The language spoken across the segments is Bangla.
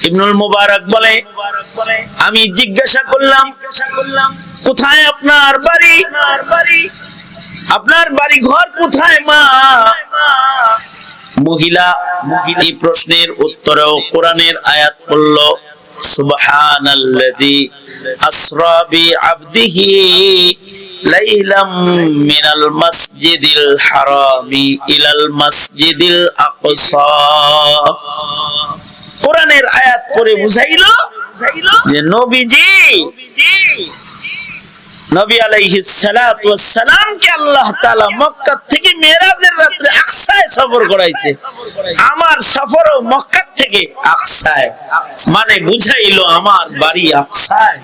ইবনুল মুবারক বলে, আমি জিজ্ঞাসা করলাম কোথায় আপনার বাড়ি, আপনার বাড়ি ঘর কোথায় মা? মহিলা এই প্রশ্নের উত্তরেও কোরআনের আয়াত পড়ল, সুবহানাল্লাযী আসরা বিআবদিহি লাইলাম মিনাল মাসজিদিল হারামি ইলাল মাসজিদিল আকসা। কোরআনের আয়াত পড়ে বুঝাইলো যে নবী আলাইহিস সালাতু ওয়াস সালাম কে আল্লাহ তাআলা মক্কা থেকে মেরাজের রাতে আকসায় সফর করাইছে। আমার সফরও মক্কা থেকে আকসায়, মানে বুঝাইলো আমার বাড়ি আকসায়।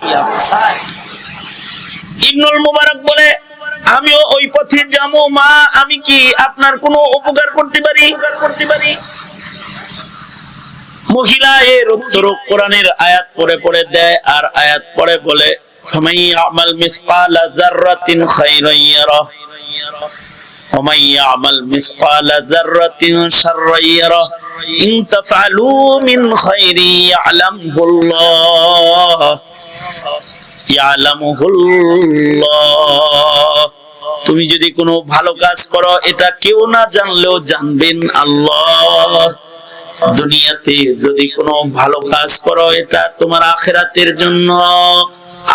ইবনুল মুবারক বলে, আমিও ওই পথে যাবো মা, আমি কি আপনার কোনো উপকার করতে পারি? মহিলা এর উত্তর কোরআনের আয়াত পড়ে পড়ে দেয়, আর আয়াত পড়ে বলে, ফামান ইয়ামাল মিসকালা যাররাতিন খায়রান ইয়ারাহ ওয়া মান ইয়ামাল মিসকালা যাররাতিন শাররান ইয়ারাহ ইন তাফআলু মিন খায়রি ইয়ালামুহুল্লাহ। তুমি যদি কোনো ভালো কাজ করো, এটা কেউ না জানলেও জানবেন আল্লাহ। দুনিয়াতে যদি কোনো ভালো কাজ করো, এটা তোমার আখিরাতের জন্য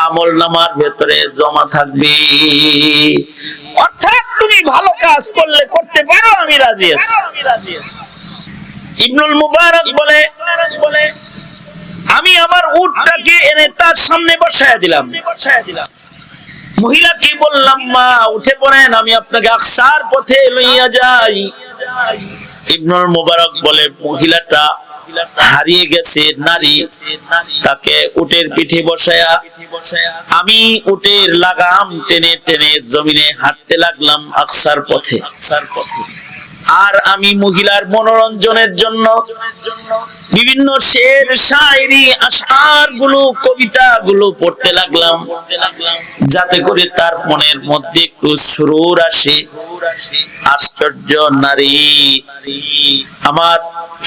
আমলনামার ভেতরে জমা থাকবে। অর্থাৎ তুমি ভালো কাজ করলে করতে পারো, আমি রাজি আছি। ইবনুল মুবারক বলে, আমি আমার উটটাকে এনে তার সামনে বসায়া দিলাম। মহিলাকে বললাম, মা উঠে পড়েন, আমি আপনাকে আকসার পথে লইয়া যাই। ইবনুল মুবারক বলে, মহিলাটা হারিয়ে গেছে নারী, তাকে উটের পিঠে বসায়া আমি উটের লাগাম টেনে টেনে জমিনে হাঁটতে লাগলাম আকসার পথে। আর আমি মহিলার মনোরঞ্জনের জন্য বিভিন্ন শের, শায়রি, আশআর গুলো, কবিতা গুলো পড়তে লাগলাম, যাতে করে তার মনের মধ্যে একটু সুরুর আসে। আশ্চর্য নারী আমার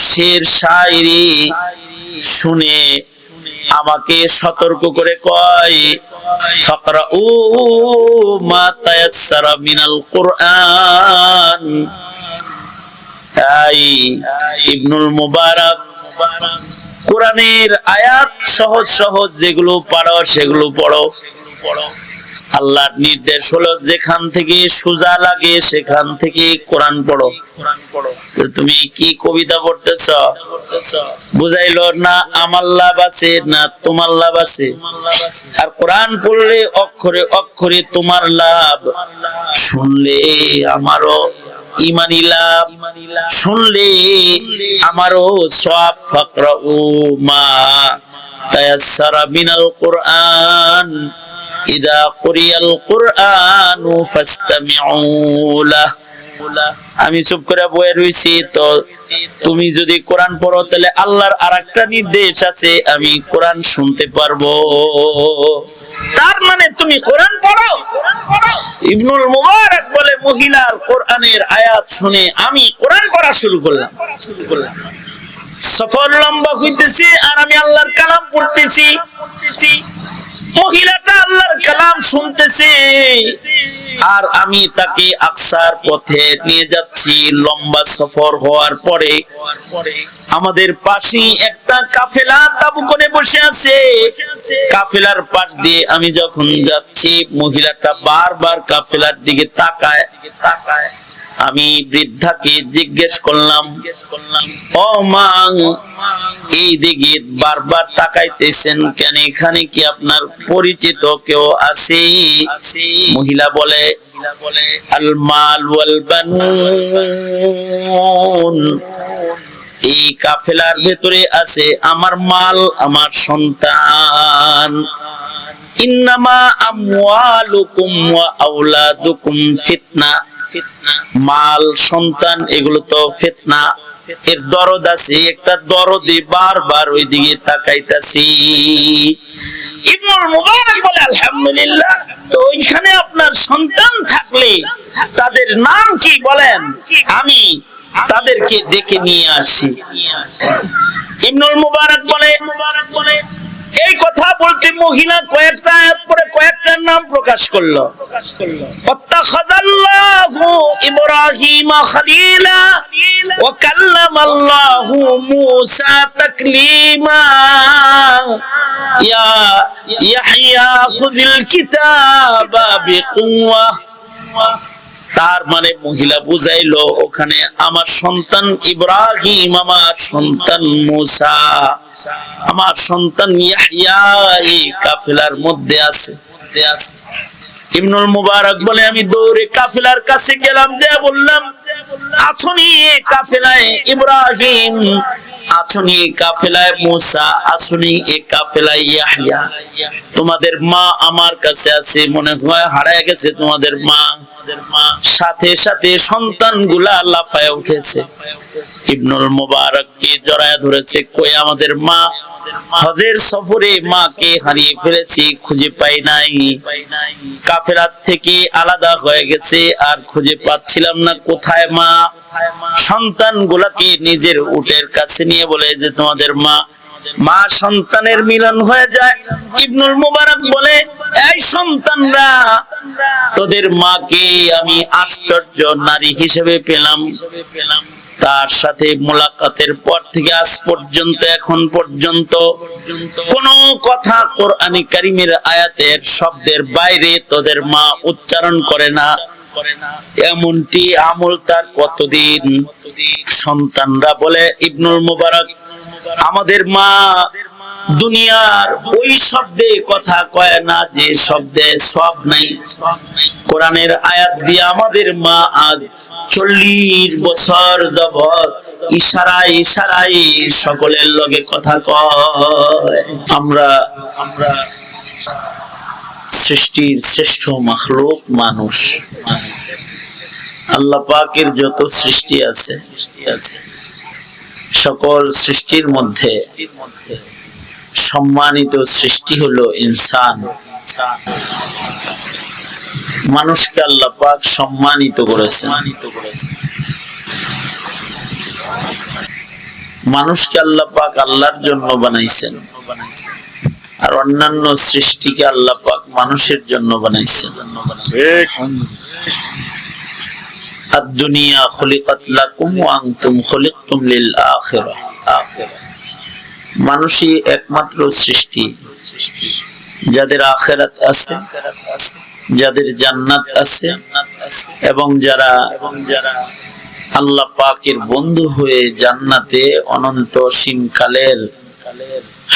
শের, শায়রি শুনে আমাকে সতর্ক করে কয়, ফাকরাউ মা তায়াসসারা মিনাল কুরআন। তাই ইবনুল মুবারক কোরআনের আয়াত সহজ সহজ যেগুলো পারো সেগুলো পড়ো। আল্লাহর নির্দেশ হলো যেখান থেকে সোজা লাগে সেখান থেকে কোরআন পড়ো। তো তুমি কি কবিতা পড়তেছ? বুঝাইলো না আমার লাভ আছে না তোমার লাভ আছে। আর কোরআন পড়লে অক্ষরে অক্ষরে তোমার লাভ, শুনলে আমারও ইমানি লাভ, শুনলে আমারও সওয়াব। ফাকরাউ মা তায়াসসারা মিনাল কুরআন ইযা কুরিয়াল কুরআনু ফাসতামিউ লাহু। আমি চুপ করে বসে রইছি, তো তুমি যদি কোরআন পড়ো তাহলে আল্লাহর আরেকটা নির্দেশ আছে, আমি কোরআন শুনতে পারবো। তার মানে তুমি কোরআন পড়ো। ইবনুল মুবারক বলে, মহিলার কোরআনের আয়াত শুনে আমি কোরআন পড়া শুরু করলাম। সফর লম্বা হইতেছে আর আমি আল্লাহর কালাম পড়তেছি। মহিলাটা আল্লাহর কালাম শুনতেছে আর আমি তাকে আকসার পথে নিয়ে যাচ্ছি। লম্বা সফর হওয়ার পরে আমাদের পাশে একটা কাফেলা তাবু করে বসে আছে। কাফেলার পাশ দিয়ে আমি যখন যাচ্ছি, মহিলাটা বারবার কাফেলার দিকে তাকায়। আমি বৃদ্ধাকে জিজ্ঞেস করলাম, ও মা, এই দিকে বারবার তাকাইতেছেন কেন? এখানে কি আপনার পরিচিত কেউ আছে? মহিলা বলে, আল মাল ওয়াল বানুন। এই কাফেলার ভেতরে আছে আমার মাল, আমার সন্তান। ইন্নামা আমওয়ালুকুম ওয়া আওলাদুকুম ফিতনা। মাল, সন্তান এগুলো তো ফিতনা, এর দরদ আছে। একটা দরদে বারবার ওই দিকে তাকাইতাছি। ইবনুল মুবারক বলে, আলহামদুলিল্লাহ। তো ওইখানে আপনার সন্তান থাকলে তাদের নাম কি বলেন, আমি তাদেরকে ডেকে নিয়ে আসি। ইবনুল মুবারক বলে এই কথা বলতে মহিলা কয়েকটা আয়াত পরে কয়েকটার নাম প্রকাশ করলো। ওয়াত্তাখাযাল্লাহু ইব্রাহিমা খলিলা ওয়া কাল্লামাল্লাহু মূসা তাকলিমা ইয়া ইয়াহইয়া খুযিল কিতাবা বিকুওয়া। তার মানে মহিলা বুঝাইলো ওখানে আমার সন্তান ইব্রাহিম, আমার সন্তান মূসা, আমার সন্তান ইয়াহইয়া এই কাফেলার মধ্যে আছে। ইবনুল মুবারক বলে আমি দৌড়ে কাফেলার কাছে গেলাম, যে বললাম আছনি কাফেলায় ইব্রাহিম, আছনি কাফেলায় মূসা, আছনি এ কাফেলায় ইয়াহইয়া। তোমাদের মা আমার কাছে আছে, মনে হয় হারায় গেছে তোমাদের মা। সাথে সাথে সন্তানগুলা লাফায় উঠেছে, ইবনুল মুবারককে জড়ায় ধরেছে, কই আমাদের মা? হজের সফরে মাকে হারিয়ে ফেলেছি, খুঁজে পাই নাই, কাফেলার থেকে আলাদা হয়ে গেছে আর খুঁজে পাচ্ছিলাম না, কোথায় মা? সন্তানগুলাকে নিজের উটের কাছে নিয়ে বলে যে তোমাদের মা। মা সন্তানের মিলন হয়ে যায়। ইবনুল মুবারক বলে এই সন্তানরা, তোদের মাকে আমি আশ্চর্য নারী হিসেবে পেলাম। তার সাথে মোলাকাতের পর থেকে আজ পর্যন্ত, এখন পর্যন্ত কোন কথা কোরআনে কারীমের আয়াতের শব্দের বাইরে তোদের মা উচ্চারণ করে না। এমনটি আমল তার কতদিন? সন্তানরা বলে ইবনুল মুবারক আমাদের মা দুনিয়ার ওই শব্দে কথা কয় না যে শব্দে সওয়াব নাই। কোরআনের আয়াত দিয়ে আমাদের মা আজ 40 বছর যাবত ইশারায় ইশারায় সকলের লগে কথা কয়। আমরা সৃষ্টির শ্রেষ্ঠ মাখলুক মানুষ। আল্লাহ পাকের যত সৃষ্টি আছে সকল সৃষ্টির মধ্যে সম্মানিত সৃষ্টি হলো ইনসান। মানুষকে আল্লাহ পাক সম্মানিত করেছেন। মানুষকে আল্লাহ পাক আল্লাহর জন্য বানাইছেন, আর অন্যান্য সৃষ্টিকে আল্লাহ পাক মানুষের জন্য বানাইছেন। আদ-দুনিয়া খুলিকাত লাকুম ওয়া আনতুম খুলিকতুম লিল আখিরাহ। মানুষই একমাত্র সৃষ্টি যাদের আখিরাত আছে, যাদের জান্নাত আছে, এবং যারা আল্লাহ পাকের বন্ধু হয়ে জান্নাতে অনন্ত সীমকালের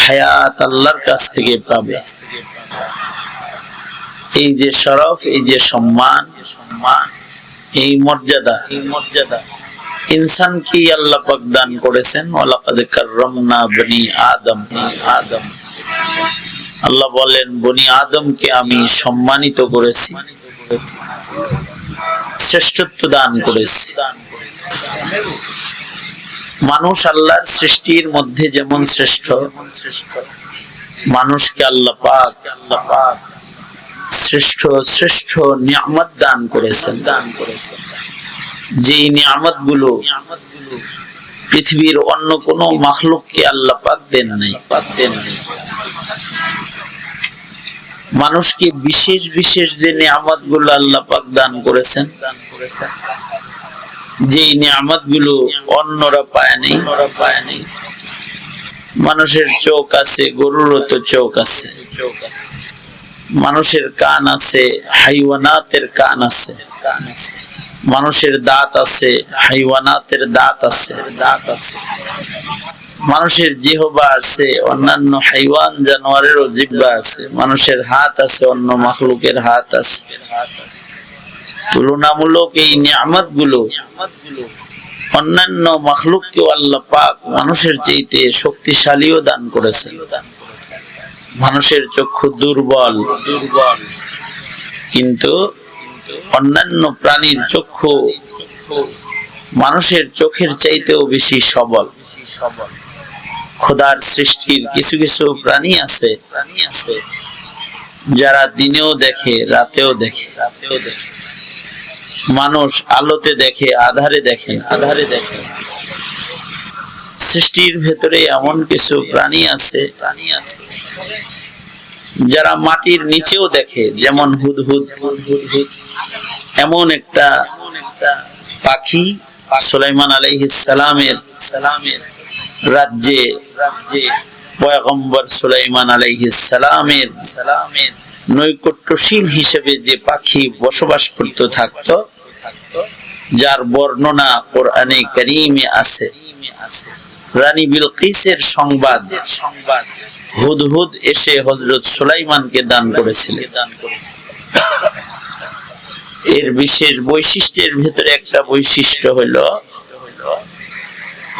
হায়াত আল্লাহর কাছ থেকে পাবে। এই যে শরফ, এই যে সম্মান, এই মর্যাদা ইনসানকে আল্লাহ পাক দান করেছেন। ওয়ালাকাদ কাররামনা বনি আদম। আল্লাহ বলেন বনি আদমকে আমি সম্মানিত করেছি, শ্রেষ্ঠত্ব দান করেছি। মানুষ আল্লাহর সৃষ্টির মধ্যে যেমন শ্রেষ্ঠ, মানুষকে আল্লাহ পাক শ্রেষ্ঠ শ্রেষ্ঠ নিয়ামত দান করেছেন। যে নিয়ামত গুলো পৃথিবীর অন্য কোন মাখলুককে আল্লাহ পাক দেন নাই। মানুষকে বিশেষ বিশেষ যে নিয়ামত গুলো আল্লাহ পাক দান করেছেন, যে নিয়ামত গুলো অন্যরা পায় নাই। মানুষের চোখ আছে, গরুরও তো চোখ আছে। মানুষের কান আছে, হাইওয়ানাতের কান আছে। মানুষের দাঁত আছে, হাইওয়ানাতের দাঁত আছে। মানুষের জিহ্বা আছে, অন্যান্য হাইওয়ান জানোয়ারেরও জিহ্বা আছে। মানুষের হাত আছে, অন্য মাখলুকের হাত আছে। তুলনামূলক এই নিয়ামত গুলো অন্যান্য মাখলুককেও আল্লাহ পাক মানুষের চাইতে শক্তিশালীও দান করেছেন। মানুষের চক্ষু দুর্বল, কিন্তু অন্যান্য প্রাণীর চক্ষু মানুষের চোখের চাইতেও বেশি সবল। খোদার সৃষ্টির কিছু কিছু প্রাণী আছে যারা দিনেও দেখে, রাতেও দেখে। মানুষ আলোতে দেখে, আধারে দেখে। সৃষ্টির ভেতরে এমন কিছু প্রাণী আছে যারা মাটির নিচেও দেখে, যেমন হুদহুদ। এমন একটা পাখি সুলাইমান আলাইহিস সালামের রাজ্যে পয়গম্বর সুলাইমান আলাইহিস সালামের নৈকট্যশীল হিসেবে যে পাখি বসবাস করতে থাকতো, যার বর্ণনা কোরআনে কারীমে আছে। রানী বিলকিসের সংবাদ হুদহুদ এসে হযরত সুলাইমানকে দান করেছিলেন। এর বিশেষ বৈশিষ্ট্যের ভিতরে একটা বৈশিষ্ট্য হলো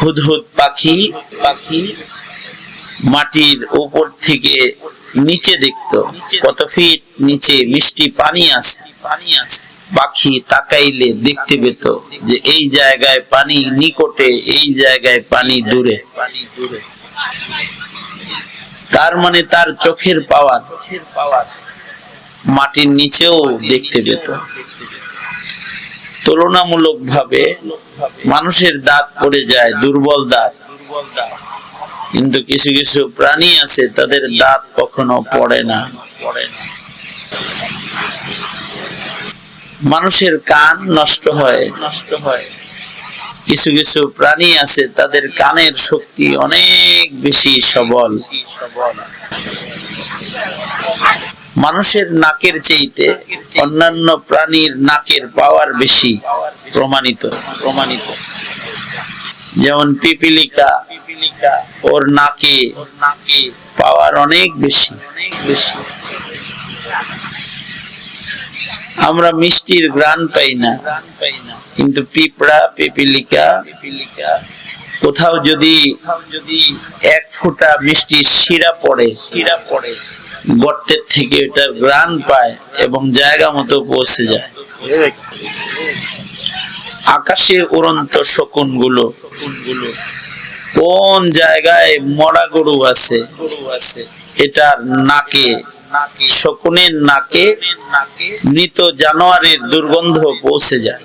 হুদহুদ পাখি মাটির উপর থেকে নিচে দেখতো, কত ফিট নিচে মিষ্টি পানি আছে। পাখি তাকাইলে দেখতে পেত যে এই জায়গায় পানি নিকটে, এই জায়গায় পানি দূরে। তার মানে তার চোখের পাওয়ার মাটির নিচেও দেখতে পেত। তুলনামূলক ভাবে মানুষের দাঁত পড়ে যায়, দুর্বল দাঁত, কিন্তু কিছু কিছু প্রাণী আছে তাদের দাঁত কখনো পড়ে না। মানুষের কান নষ্ট হয়, কিছু কিছু প্রাণী আছে তাদের কানের শক্তি অনেক বেশি সবল। মানুষের নাকের চাইতে অন্যান্য প্রাণীর নাকের পাওয়ার বেশি প্রমাণিত। যেমন পিপিলিকা, ওর নাকে পাওয়ার অনেক বেশি। আমরা মিষ্টির ঘ্রাণ পাই না, কিন্তু পিঁপড়া, পিপিলিকা কোথাও যদি এক ফোঁটা মিষ্টি শিরা পড়ে, গর্তের থেকে এটার ঘ্রাণ পায় এবং জায়গা মতো পৌঁছে যায়। আকাশে উড়ন্ত শকুনগুলো কোন জায়গায় মরা গরু আছে, এটার নাকে, শকুনের নাকে মৃত জানোয়ারের দুর্গন্ধ পৌঁছে যায়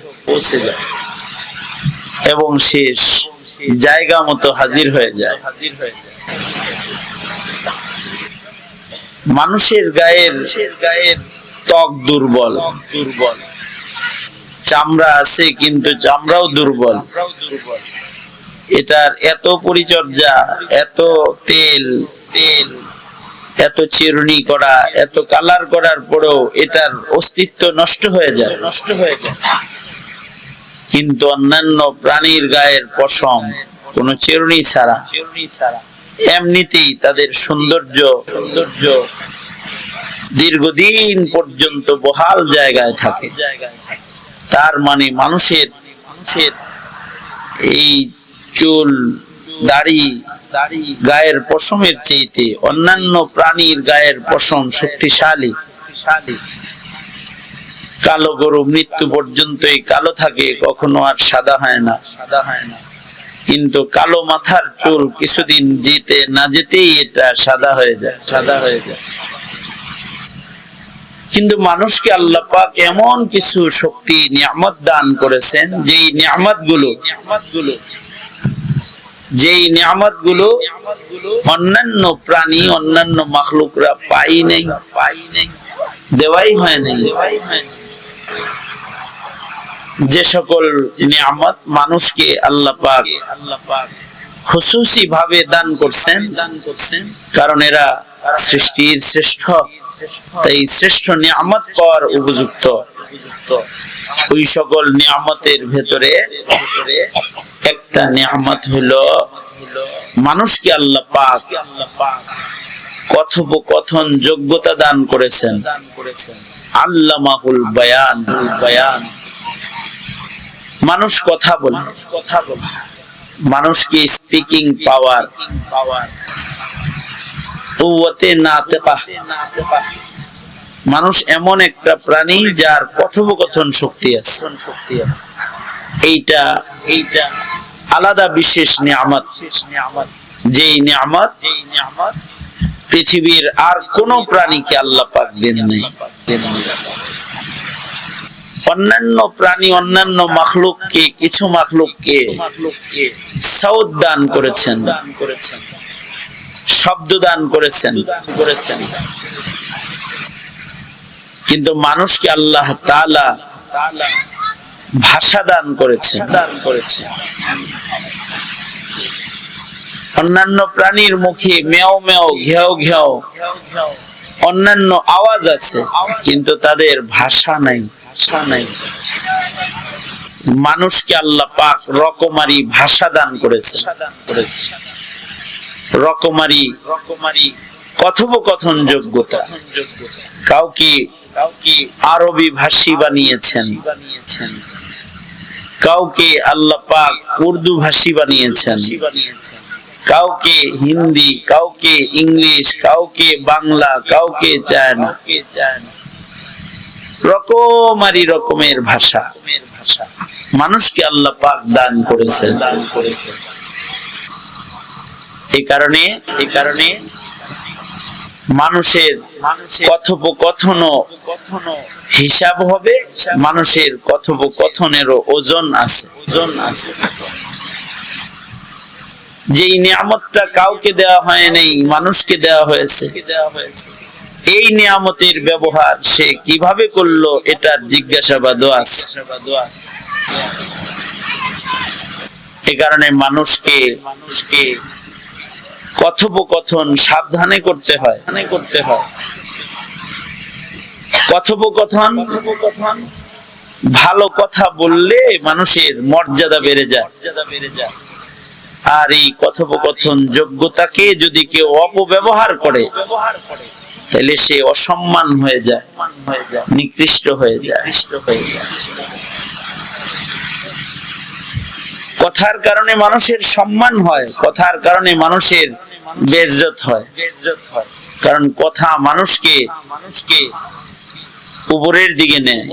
এবং শেষ জায়গা মতো হাজির হয়ে যায়। মানুষের গায়ের ত্বক দুর্বল, চামড়া আছে কিন্তু চামড়াও দুর্বল। এটার এত পরিচর্যা, এত তেল, এত চিরুনি করা, এত কালার করার পরেও এটার অস্তিত্ব নষ্ট হয়ে যায়। কিন্তু অন্যান্য প্রাণীর গায়ের পশম কোনো চিরুনি ছাড়া এমনিতেই তাদের সৌন্দর্য দীর্ঘদিন পর্যন্ত বহাল জায়গায় থাকে। তার মানে মানুষের এই চুল, দাড়ি, গায়ের পশমের চাইতে অন্যান্য প্রাণীর গায়ের পশম শক্তিশালী। কালো গরু মৃত্যু পর্যন্তই কালো থাকে, কখনো আর সাদা হয় না। কিন্তু কালো মাথার চুল কিছুদিন যেতে না যেতেই এটা সাদা হয়ে যায়। কিন্তু মানুষকে আল্লাহ পাক এমন কিছু শক্তি নিয়ামত দান করেছেন, যেই নিয়ামতগুলো অন্যান্য প্রাণী, অন্যান্য মাখলুকরা পাই নাই, দেওয়াই হয় নাই। যে সকল নিয়ামত মানুষকে আল্লাহ পাক খুশুসি ভাবে দান করছেন, কারণ এরা সৃষ্টির শ্রেষ্ঠ, তাই শ্রেষ্ঠ নিয়ামত পাওয়ার উপযুক্ত। ওই সকল নিয়ামতের ভেতরে একটা নিয়ামত হলো মানুষকে আল্লাহ পাক কথোপকথন যোগ্যতা দান করেছেন। আল্লামাহুল বায়ান, মানুষ কথা বলে, মানুষকে স্পিকিং পাওয়ার, কুওয়াতে নাতিকা। মানুষ এমন একটা প্রাণী যার কথোপকথন শক্তি আছে। এইটা আলাদা বিশেষ নিয়ামত, যেই নিয়ামত পৃথিবীর আর কোন প্রাণীকে আল্লাহ পাক দেন নাই। অন্যান্য প্রাণী, অন্যান্য মাখলুককে, কিছু মাখলুককে সাউত দান করেছেন, শব্দ দান করেছেন, কিন্তু মানুষকে আল্লাহ তাআলা ভাষা দান করেছেন। অন্যান্য প্রাণীর মুখে মেও মেও, ঘেও ঘেও অন্যান্য আওয়াজ আছে, কিন্তু তাদের ভাষা নাই। মানুষকে আল্লাহ পাক রকমারি ভাষা দান করেছে, রকমারি কথোপকথন যোগ্যতা। কাউকে আরবি ভাষী বানিয়েছেন, কাউকে আল্লাহ পাক উর্দু ভাষী বানিয়েছেন, কাউকে হিন্দি, কাউকে ইংলিশ, কাউকে বাংলা, কাউকে চায়না, রকমারি রকমের ভাষা মানুষকে আল্লাহ পাক দান করেছেন। এই কারণে মানুষের কথোপকথন হিসাব হবে, মানুষের কথোপকথনেরও ওজন আছে। যেই নিয়ামতটা কাউকে দেওয়া হয় নাই, মানুষকে দেওয়া হয়েছে, এই নিয়ামতের ব্যবহার সে কিভাবে করলো এটার জিজ্ঞাসাবাদও আছে। এই কারণে মানুষকে কথোপকথন সাবধানে করতে হয়। কথোপকথন ভালো কথা বললে মানুষের মর্যাদা বেড়ে যায়, আর এই কথোপকথন যোগ্যতাকে যদি কেউ অপব্যবহার করে তাহলে সে অসম্মান হয়ে যায়, নিকৃষ্ট হয়ে যায়। কথার কারণে মানুষের সম্মান হয়, কথার কারণে মানুষের বেইজ্জত হয়। কারণ কথা মানুষকে উপরের দিকে নেয়,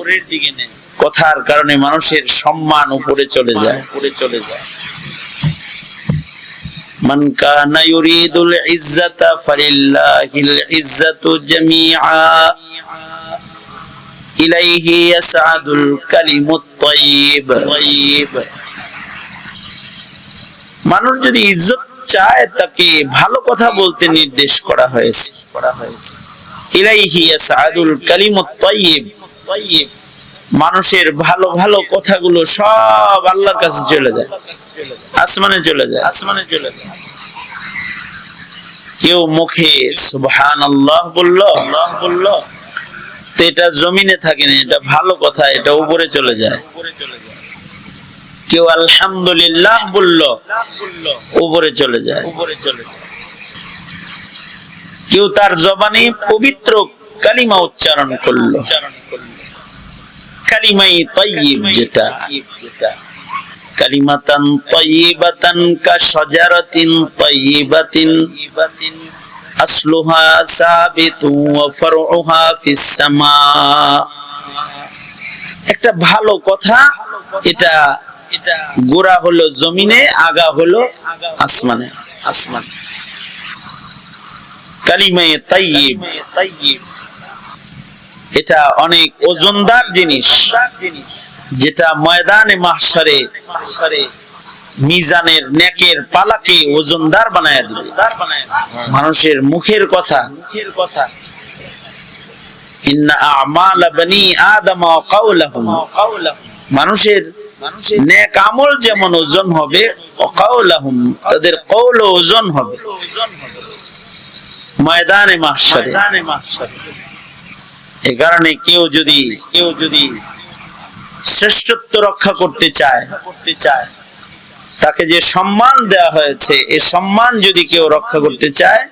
কথার কারণে মানুষের সম্মান উপরে চলে যায়। মান কানা ইউরিদুল ইজ্জাতা ফালিল্লাহিল ইজ্জাতু জামিআ ইলাইহি ইয়াসআদুল কালিমুত তাইয়্যিব। মানুষ যদি ইজ্জত চায় তাকে ভালো কথা বলতে নির্দেশ করা হয়েছে। ইলাইহি ইয়াসআদুল কালিমুত তাইয়্যিব, মানুষের ভালো ভালো কথাগুলো সব আল্লাহর কাছে চলে যায়, আসমানে চলে যায়। কেউ মুখে সুবহানাল্লাহ বললো, তো এটা জমিনে থাকে না, এটা ভালো কথা, এটা উপরে চলে যায়। কেউ আলহামদুলিল্লাহ বললো, উপরে চলে যায়। কেউ তার জবানে পবিত্র কালিমা উচ্চারণ করলো, কালিমাই তাইয়্যিব, যেটা কালিমাতান তাইয়্যিবাতান কা শাজারাতিন তাইয়্যিবাতিন আসলুহা সাবিতু ওয়া ফারউহা ফিস সামা। একটা ভালো কথা, এটা গোড়া হলো জমিনে, আগা হলো আসমানে। কালিমায়ে তাইয়্যিব এটা অনেক ওজনদার জিনিস, যেটা ময়দানে মাহশারে মিজানের নেকের পালাকে ওজনদার বানায় দিবে। মানুষের মুখের কথা, ইন্না আমাল বনি আদম ওয়া কাওলাহুম, মানুষের নেক আমল যেমন ওজন হবে, ওয়া কাওলাহুম, তাদের কওল ওজন হবে ময়দানে মাহশারে। এই কারণে কেউ যদি শ্রেষ্ঠত্ব রক্ষা করতে চায়, তাকে যে সম্মান দেওয়া হয়েছে, এই সম্মান যদি কেউ রক্ষা করতে চায়,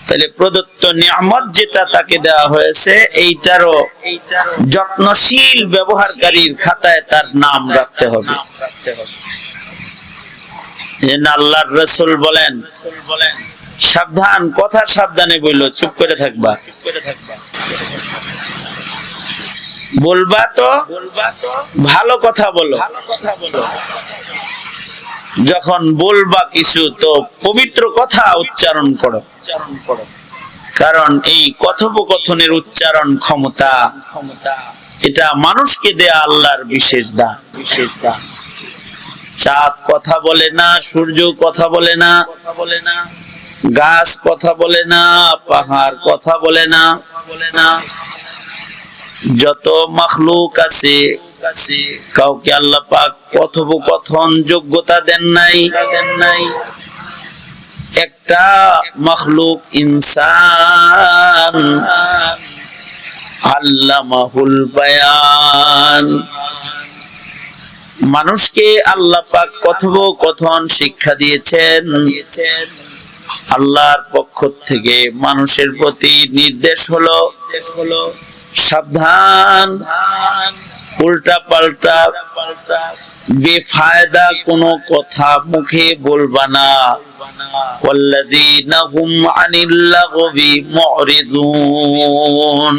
তাহলে প্রদত্ত নিয়ামত যেটা তাকে দেওয়া হয়েছে, এইটারও যত্নশীল ব্যবহারকারীর খাতায় তার নাম রাখতে হবে। আল্লাহর রাসূল বলেন, সাবধান, কথা সাবধানে বললো, চুপ করে থাকবা। বলবা তো ভালো কথা বলো, যখন বলবা কিছু তো পবিত্র কথা উচ্চারণ করো, কারণ এই কথোপকথনের উচ্চারণ ক্ষমতা এটা মানুষকে দেয়া আল্লাহর বিশেষ দান, বিশেষ দান। চাঁদ কথা বলে না, সূর্য কথা বলে না, গাছ কথা বলে না, পাহাড় কথা বলে না, যত মাখলুক আছে কাউকে আল্লাহ পাক কথোপকথন যোগ্যতা দেন নাই। একটা মাখলুক ইনসান, আল্লামাহুল বায়ান, মানুষকে আল্লাহ পাক কথোপকথন শিক্ষা দিয়েছেন। আল্লাহর পক্ষ থেকে মানুষের প্রতি নির্দেশ হলো সাবধান, উল্টা পাল্টা বেফায়দা কোনো কথা মুখে বলবা না। ওয়াল্লাযীনা হুম আনিল লাগবি মুরিদুন।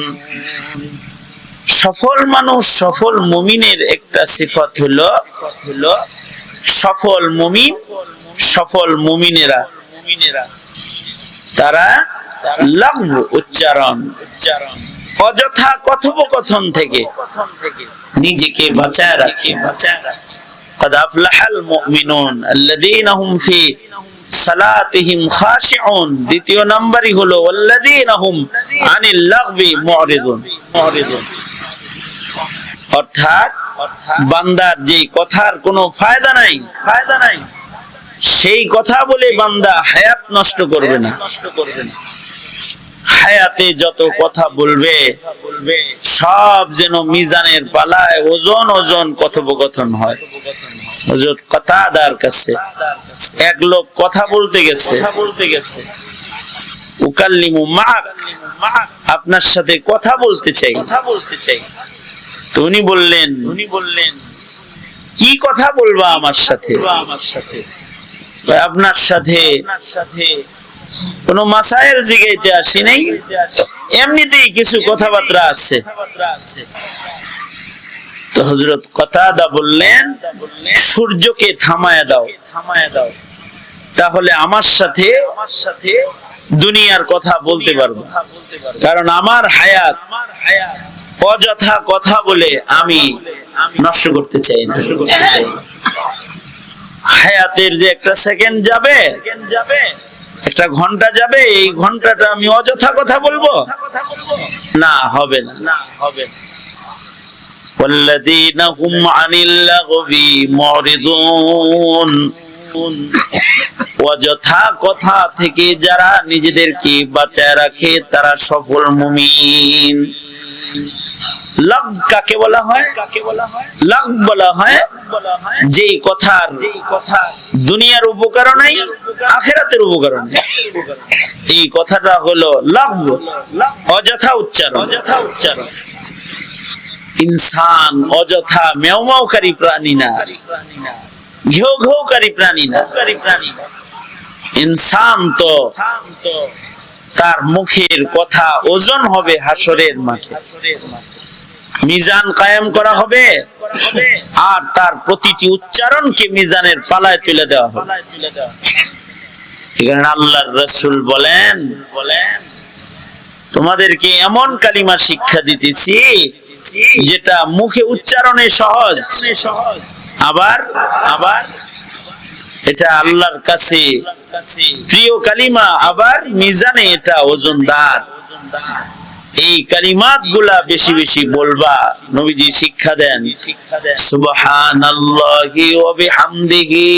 সফল মানুষ, সফল মুমিনের একটা সিফাত হলো সফল মুমিন, সফল মুমিনেরা তারা লাগব উচ্চারণ, অযথা কথোপকথন থেকে নিজেকে বাঁচায় রাখে। قد أفلح المؤمنون الذين هم في صلاتهم خاشعون। দ্বিতীয় নাম্বারই হলো والذين هم عن اللغو معرضون। অর্থাৎ বান্দার যে কথার কোনো ফায়দা নাই, সেই কথা বলে বান্দা হায়াত নষ্ট করবে না। হায়াতে যত কথা বলবে সব যেন মিজানের পালায় ওজন ওজন কথোপকথন হয়। হযরত কাতাদার কাছে এক লোক কথা বলতে গেছে, উকাল্লিমু মা'আক, আপনার সাথে কথা বলতে চাই। তো উনি বললেন কি কথা বলবা আমার সাথে? আপনার সাথে কোন মাসাইল জিগাইতে আসি নাই, এমনিতেই কিছু কথাবার্তা আছে। তো হযরত কাতাদা বললেন সূর্যকে থামায়া দাও, তাহলে আমার সাথে দুনিয়ার কথা বলতে পারবো, কারণ আমার হায়াত অযথা কথা বলে আমি নষ্ট করতে চাই না। হায়াতের যে একটা সেকেন্ড যাবে, একটা ঘন্টা যাবে, এই ঘন্টাটা আমি অযথা কথা বলবো না, হবে না। والذين هم عن اللغو معرضون। অযথা কথা থেকে যারা নিজেদেরকে বাঁচায় রাখে তারা সফল মুমিন। লাগ কাকে বলা হয়? লাগ বলা হয় যেই কথার দুনিয়ার উপকারও নাই, আখিরাতের উপকারও নাই। এই কথাটা হলো লাগ, অযথা উচ্চারণ। ইনসান অযথা মেও মেওকারী প্রাণী না, ঘেউ ঘেউকারী প্রাণী না। ইনসান তো তার মুখের কথা ওজন হবে হাসরের মাঠে, মিজান কায়েম করা হবে, আর তার প্রতিটি উচ্চারণকে মিজানের পালায় তুলে দেওয়া হবে। এখানে আল্লাহর রাসূল বলেন তোমাদেরকে এমন কালিমা শিক্ষা দিতেছি যেটা মুখে উচ্চারণে সহজ, আবার এটা আল্লাহর কাছে প্রিয় কালিমা, আবার মিজানে এটা ওজনদার। এই কালিমাত গুলা বেশি বেশি বলবা। নবীজি শিক্ষা দেন সুবহানাল্লাহি ওয়া বিহামদিহি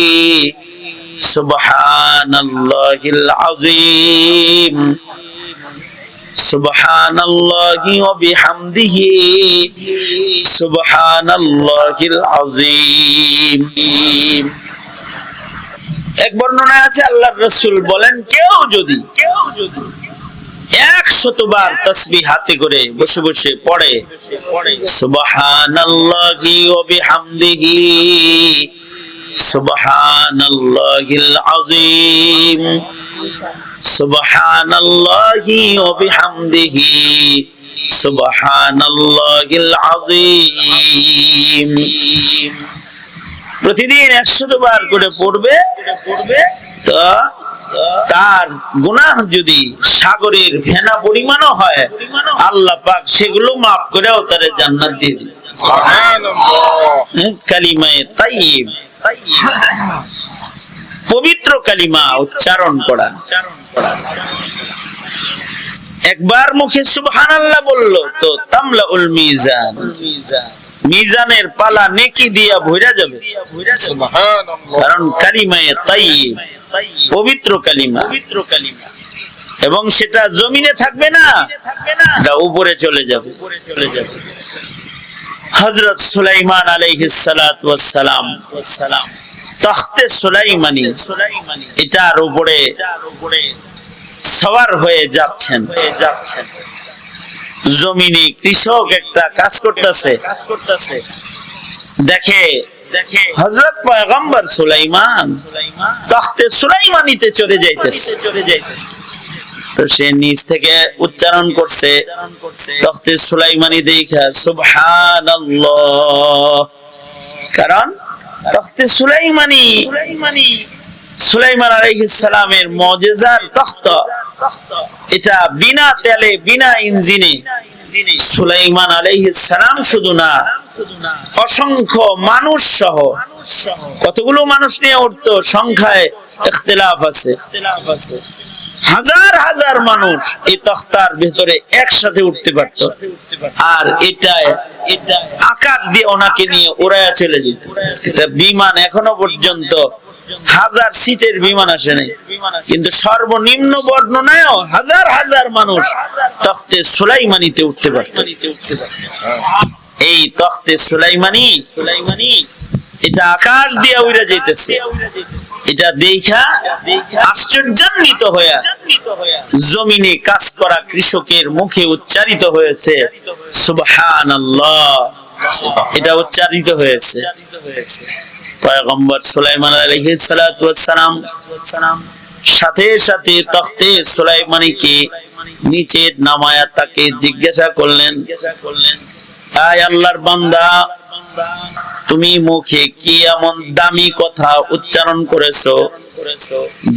সুবহানাল্লাহিল আযীম, সুবহানাল্লাহি ওয়া বিহামদিহি সুবহানাল্লাহিল আযীম। এক বর্ণনায় আছে আল্লাহর রাসূল বলেন কেউ যদি 100 বার তাসবিহ হাতে করে বসে বসে পড়ে সুবহানাল্লাহি ওয়া বিহামদিহি সুবহানাল্লাহিল আযীম, সুবহানাল্লাহি ওয়া বিহামদিহি সুবহানাল্লাহিল আযীম। প্রতিদিন 100 বার করে পড়বে তো তার গুনাহ যদি সাগরের ফেনা পরিমাণও হয়, আল্লাহ পাক সেগুলো মাফ করেও তারে জান্নাত দিয়ে দিবেন। সুবহানাল্লাহ। কালিমায়ে তাইয়্যিব, পবিত্র কালিমা উচ্চারণ করা। একবার মুখে সুবহানাল্লাহ বলল তো তামলাউল মিজান, মিজানের পালা নেকি দিয়া ভইরা যাবে। সুবহানাল্লাহ। কারণ কালিমায়ে তাইয়্যিব পবিত্র কালিমা, এবং সেটা জমিনে থাকবে না, এটা উপরে চলে যাবে। হযরত সুলাইমান আলাইহিস সালাতু ওয়াস সালাম তখতে সুলাইমানি এটার উপরে সওয়ার হয়ে যাচ্ছেন। জমিনে কৃষক একটা কাজ করতেছে, দেখে হযরত পয়গম্বর সুলাইমান তখতে সুলাইমানিতে চলে যাইতেছে। তো সে নিচ থেকে উচ্চারণ করছে তখতে সুলাইমানি দেখা সুবহানাল্লাহ। কারণ তখতে সুলাইমানি সুলাইমান আলাইহিস সালামের মুজিজার তখত, এটা বিনা তেলে বিনা ইঞ্জিনে সুলাইমান আলাইহিস সালাম শুধু না, অসংখ্য মানুষ সহ, কতগুলো মানুষ নিয়ে উঠতো সংখ্যায় ইখতিলাফ আছে, হাজার হাজার মানুষ এই তখতার ভিতরে একসাথে উঠতে পারত। আর এটা আকাশ দিয়ে ওনাকে নিয়ে উড়ায়া চলে যেত। এটা বিমান এখনো পর্যন্ত হাজার সিটের বিমান আসে নাই, কিন্তু সর্বনিম্ন বর্ণনায়ও হাজার হাজার মানুষ তখতে সুলাইমানিতে উঠতে পারত। এই তখতে সুলাইমানি এটা আকাশ দিয়ে উড়ে যাইতেছে। এটা দেখা আশ্চর্যান্বিত হয়ে জমিনে কাজ করা কৃষকের মুখে উচ্চারিত হয়েছে সুবহানাল্লাহ। এটা উচ্চারিত হয়েছে। পয়গম্বর সুলাইমান আলাইহিস সালাতু ওয়াস সালাম সাথে সাথে তখতে সুলাইমানিকে নিচে নামায়া তাকে জিজ্ঞাসা করলেন, আয় আল্লাহর বান্দা, তুমি মুখে কি এমন দামি কথা উচ্চারণ করেছো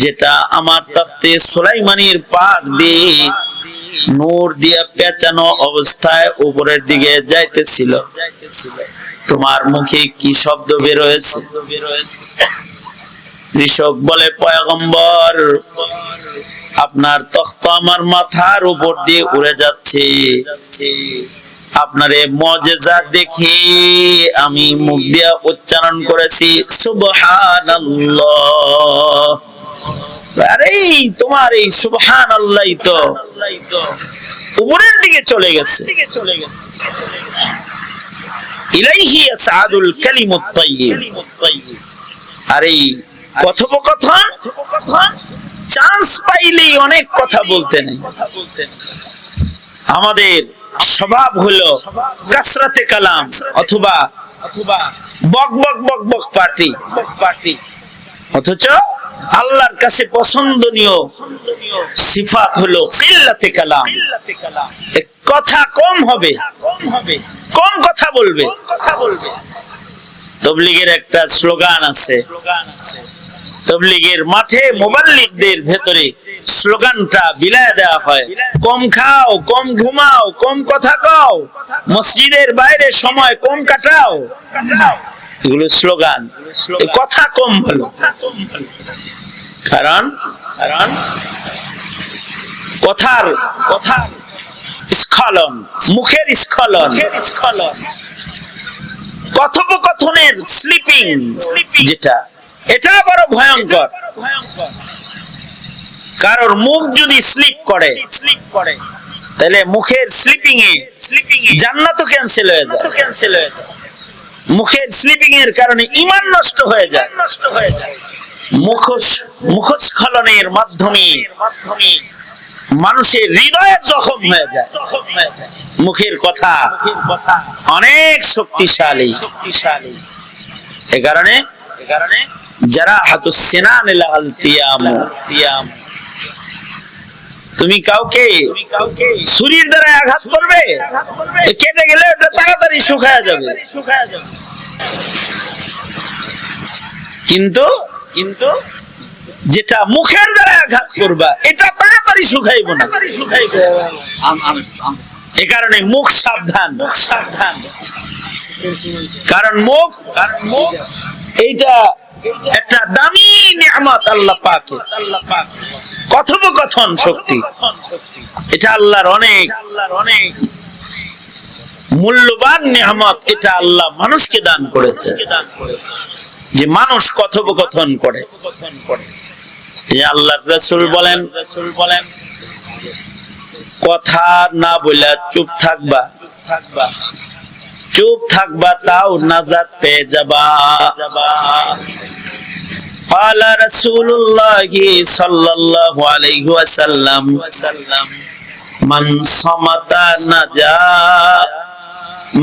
যেটা আমার তখতে সুলাইমানির পাক দিয়ে নূর দিয়া পেঁচানো অবস্থায় উপরের দিকে যাইতেছিল? তোমার মুখে কি শব্দ বের হয়েছে? কৃষক বলে, পয়গম্বর, আপনার তখত আমার মাথার উপর দিয়ে উড়ে যাচ্ছে। আপনার এই মুজিজা দেখে আমি মুখ দিয়া উচ্চারণ করেছি সুবহানাল্লাহ। আরে তোমার এই সুবহানাল্লাহই তো উপরের দিকে চলে গেছে। ইলাইহি ইয়াসআদুল কালিমুত তাইয়্যিব। আর এই কথোপকথন চান্স পাইলেই অনেক কথা বলতে নেই। আমাদের স্বভাব হলো কাসরাতে কালাম অথবা বক বক বক বক পার্টি। অথচ আল্লাহর কাছে পছন্দনীয় সিফাত হলো কিল্লাতে কালাম। কথা কম হবে, কম কথা বলবে। তাবলীগের একটা স্লোগান আছে, তাবলীগের মাঠে মুবাল্লিগদের ভেতরে স্লোগানটা বিলায় দেওয়া হয়, কম খাও, কম ঘুমাও, কম কথা কও, মসজিদের বাইরে সময় কম কাটাও। এগুলো স্লোগান। কথা কম বলো। কারণ কথার স্খলন, মুখের স্খলন, কথোপকথনের স্লিপিং, যেটা এটা বড় ভয়ঙ্কর। কারোর মুখ যদি স্লিপ করে তাহলে মুখের স্লিপিং এ জান্নাতও ক্যান্সেল হয়ে যায়। মুখের স্লিপিং এর কারণে ঈমান নষ্ট হয়ে যায়। মুখস্খলনের মাধ্যমে মানুষের হৃদয়ে জখম হয়ে যায়। মুখের কথা অনেক শক্তিশালী। এ কারণে যারা হাতুস সিনান লাল তিয়াম, তুমি কাউকে ছুরির দ্বারা আঘাত করবে, কেটে গেলে ওটা তাড়াতাড়ি শুকায়া যাবে। কিন্তু যেটা মুখের দ্বারা আঘাত করবা এটা তাড়াতাড়ি শুকাইব না। এ কারণে মুখ সাবধান, কারণ মুখ এইটা একটা দামি নিয়ামত আল্লাহ পাকের। কথোপকথন শক্তি এটা আল্লাহর অনেক মূল্যবান নিয়ামত। এটা আল্লাহ মানুষকে দান করেছে, যে মানুষ কথোপকথন করে। আল্লাহর রাসূল বলেন, কথা না বলে চুপ থাকবা তাও নাজাত পেয়ে যাবা। قال رسول الله صلى الله عليه وسلم من صمت نجا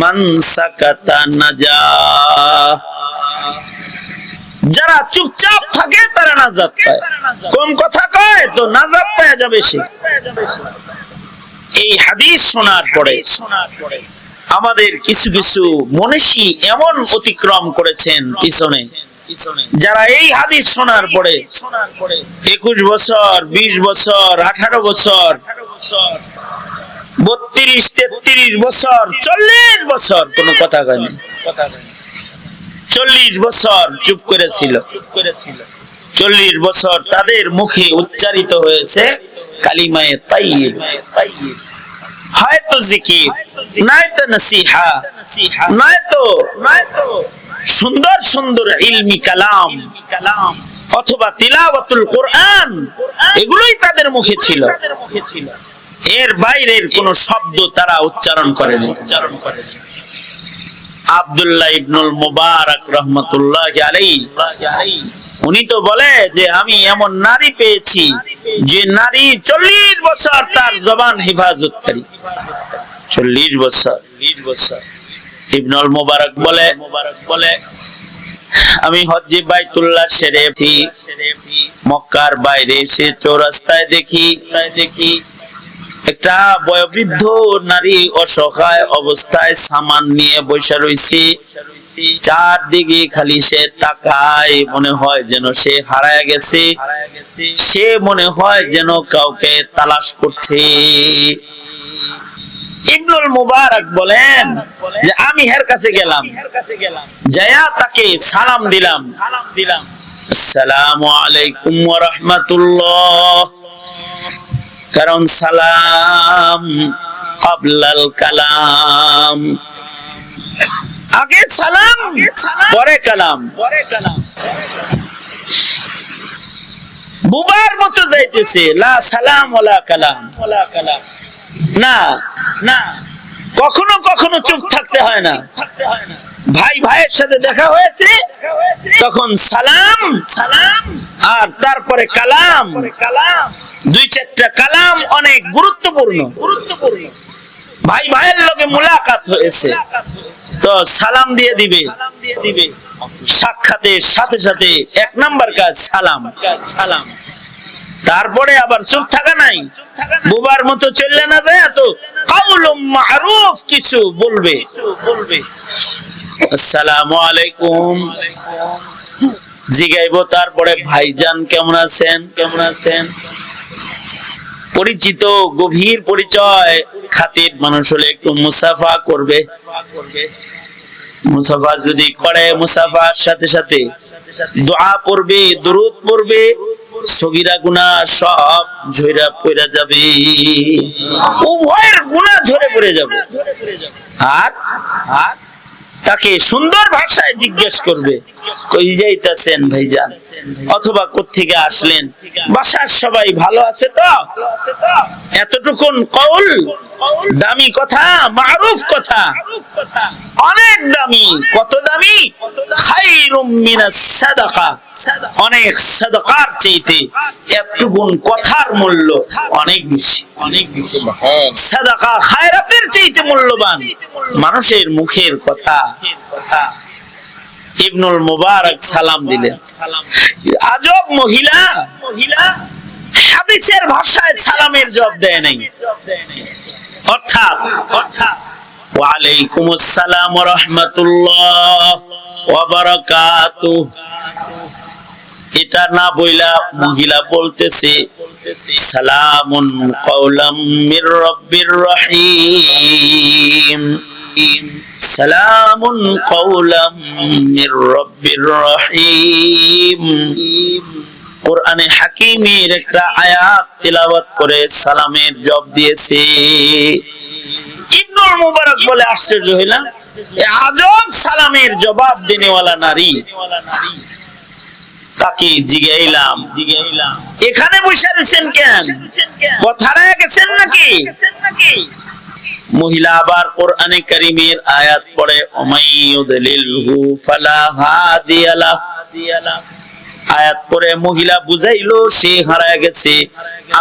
من سكت نجا। যারা চুপচাপ থাকে তারা নাজাত পায়, কম কথা কয় তো নাজাত পেয়ে যাবে সে। এই হাদিস শোনার পরে আমাদের কিছু কিছু মনীষী এমন অতিক্রম করেছেন পিছনে, যারা এই হাদিস শোনার পরে 21 বছর, 20 বছর, 18 বছর, 32, 33 বছর, 40 বছর কোনো কথা কয়নি, 40 বছর চুপ করেছিল। 40 বছর তাদের মুখে উচ্চারিত হয়েছে কালিমায়ে তাইয়্যিব। হয়তো জিকির, নয়তো নসিহা, নয়তো সুন্দর সুন্দর ইলমি কালাম, অথবা তিলাওয়াতুল কোরআন, এগুলোই তাদের মুখে ছিল। এর বাইরের কোন শব্দ তারা উচ্চারণ করেনি। আব্দুল্লাহ ইবনুল মুবারক রাহমাতুল্লাহি আলাইহি উনি তো বলে যে আমি এমন নারী পেয়েছি যে নারী 40 বছর তার জবান হেফাজতকারী। 40 বছর। ইবনুল মুবারক বলে আমি হজ্জে বাইতুল্লাহ শরীফে মক্কার বাইরে এসে চৌরাস্তায় দেখি একটা বয়োবৃদ্ধ নারী অসহায় অবস্থায় সামান নিয়ে বসে রয়েছে। চারদিকে খালি সে তাকায়, মনে হয় যেন সে হারায় গেছে, সে মনে হয় যেন কাউকে তালাশ করছে। ইবনুল মুবারক বলেন যে আমি এর কাছে গেলাম, যায়া তাকে সালাম দিলাম, আসসালামু আলাইকুম ওয়া রাহমাতুল্লাহ। কারণ সালাম ক্বাবলাল কালাম, আগে সালাম পরে কালাম। বুবার মতো যাইতেছে, লা সালাম ওয়ালা কালাম। না, কখনো কখনো চুপ থাকতে হয় না। ভাই ভাইয়ের সাথে দেখা হয়েছে, তখন সালাম আর তারপরে কালাম। 2-4টা কালাম অনেক গুরুত্বপূর্ণ। ভাই ভাইয়ের লগে মুলাকাত হয়েছে তো সালাম দিয়ে দিবে। সাক্ষাতের সাথে সাথে 1 নাম্বার কাজ সালাম। তারপরে আবার চুপ থাকা নাই, বুবার মতো চললে না যায়, তো কাউলুম মারুফ কিছু বলবে। আসসালামু আলাইকুম জিগাইবো, তারপরে ভাইজান কেমন আছেন। পরিচিত গভীর পরিচয় খাতির মানুষ হলে একটু মুসাফা করবে। মুসাফা যদি করে, মুসাফার সাথে সাথে দোয়া পড়বে, দরুদ পড়বে, সগীরা গুনাহ সব ঝরে পড়ে যাবে, উভয়ের গুনাহ ঝরে পড়ে যাবে। আর তাকে সুন্দর ভাষায় জিজ্ঞেস করবে, কই যাইতাছেন ভাইজান, অথবা কোত্থেকে আসলেন, বাসার সবাই ভালো আছে তো। এতটুকুন কওল, দামি কথা, মারুফ কথা, অনেক দামি। কত দামি? খায়রুম মিনাস সাদাকা, অনেক সাদাকার চাইতে এতটুকুন কথার মূল্য অনেক বেশি। সাদাকা খায়রাতের চাইতে মূল্যবান মানুষের মুখের কথা। ইবনুল মুবারক সালাম দিলেন। আজব মহিলা, হাদিসের ভাষায় সালামের জবাব দেয় নাই, অর্থাৎ ওয়া আলাইকুমুস সালাম ওয়া রাহমাতুল্লাহ ওয়া বারাকাতুহু। এটা না বইলা মহিলা বলতেছে সালামুন কাওলাম মির রাব্বির রহিম, সালামুন কাওলাম মির রাব্বির রহিম। কোরআনে হাকিমের একটা আয়াত তেলাওয়াত করে সালামের জবাব দিয়েছে। ইবনুল মুবারক বলে আশ্চর্য হইলাম, আজব সালামের জবাব দেনেওয়ালা নারী। তাকে জিগাইলাম, এখানে বসে রয়েছেন কেন? কথা রায় গেছেন নাকি? মহিলা আবার কোরআনে কারীমের আয়াত পড়ে, ওমাইয়ুদলিলহু ফালা হাদিয়া লাহু। আয়াত পড়ে মহিলা বুঝাইলো সে হারায় গেছে।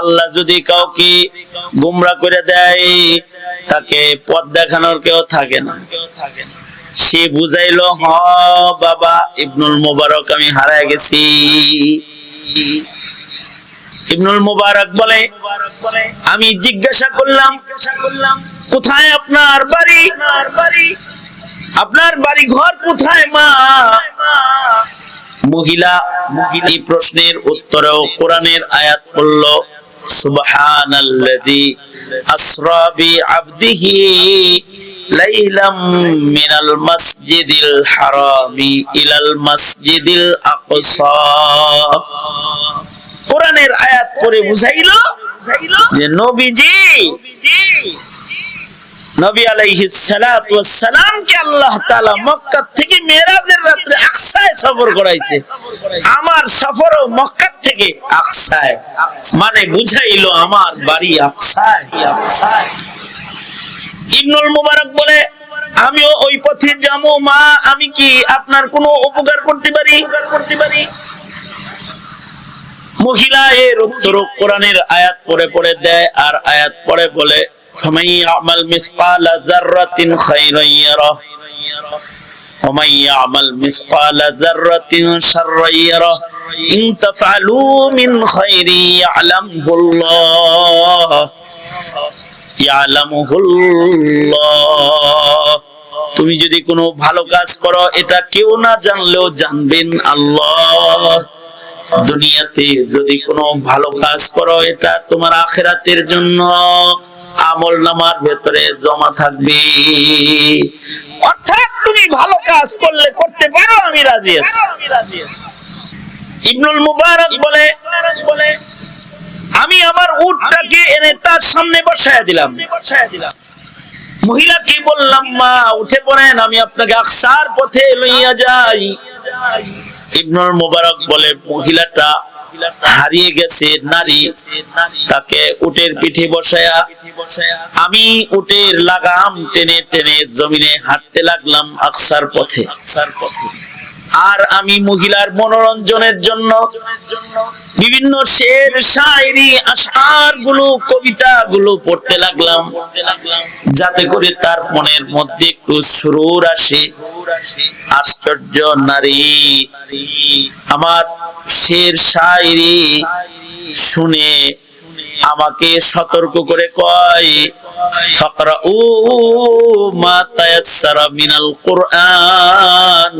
আল্লাহ যদি কাউকে গোমরা করে দেয় তাকে পথ দেখানোর কেউ থাকে না। সে বুঝাইলো, হ বাবা ইবনুল মুবারক, আমি হারায় গেছি। ইবনুল মুবারক বলে, আমি জিজ্ঞাসা করলাম কোথায় আপনার বাড়ি? আপনার বাড়ি ঘর কোথায় মা? মহিলা এই প্রশ্নের উত্তরেও কোরআনের আয়াত পড়ল, সুবহানাল্লাযী আসরা বিআবদিহি লাইলাম মিনাল মাসজিদিল হারামি ইলাল মাসজিদিল আকসা। কোরআনের আয়াত পড়ে বুঝাইলো যে নবী আলাইহিস সালাতু ওয়াস সালাম কে আল্লাহ তাআলা মক্কা থেকে মেরাজের রাতে আকসায় সফর করাইছে। আমার সফরও মক্কা থেকে আকসায়, মানে বুঝাইলো আমার বাড়ি আকসায়। ইবনুল মুবারক বলে, আমিও ওই পথে যাবো মা, আমি কি আপনার কোনো উপকার করতে পারি? মহিলা এর উত্তর কোরআনের আয়াত পড়ে পড়ে দেয়, আর আয়াত পড়ে বলে, فمن يعمل مثقال ذرة خيرا يره ومن يعمل مثقال ذرة شرا يره إن تفعلوا من خير يعلمه الله। তুমি যদি কোনো ভালো কাজ করো এটা কেউ না জানলেও জানবেন আল্লাহ। দুনিয়াতে যদি কোনো ভালো কাজ করো এটা তোমার আখিরাতের জন্য আমলনামার ভেতরে জমা থাকবে। অর্থাৎ তুমি ভালো কাজ করলে করতে পারো, আমি রাজি আছি। ইবনুল মুবারক বলে, আমি আমার উটটাকে এনে তার সামনে বসায় দিলাম। মহিলাকে বললাম, মা উঠে পড়েন, আমি আপনাকে আকসার পথে লইয়া যাই। ইবনুল মুবারক বলে, মহিলাটা হারিয়ে গেছে নারী, তাকে উটের পিঠে বসায়া আমি উটের লাগাম টেনে টেনে জমিনে হাঁটতে লাগলাম আকসার পথে। আর আমি মহিলার মনোরঞ্জনের জন্য বিভিন্ন শের শায়রি আশআর গুলো কবিতা গুলো পড়তে লাগলাম, যাতে করে তার মনের মধ্যে একটু সুরুর আসে। আশ্চর্য নারী আমার শের শায়রি শুনে আমাকে সতর্ক করে কয়, ফাকরাউ মা তায়াসসারা মিনাল কুরআন।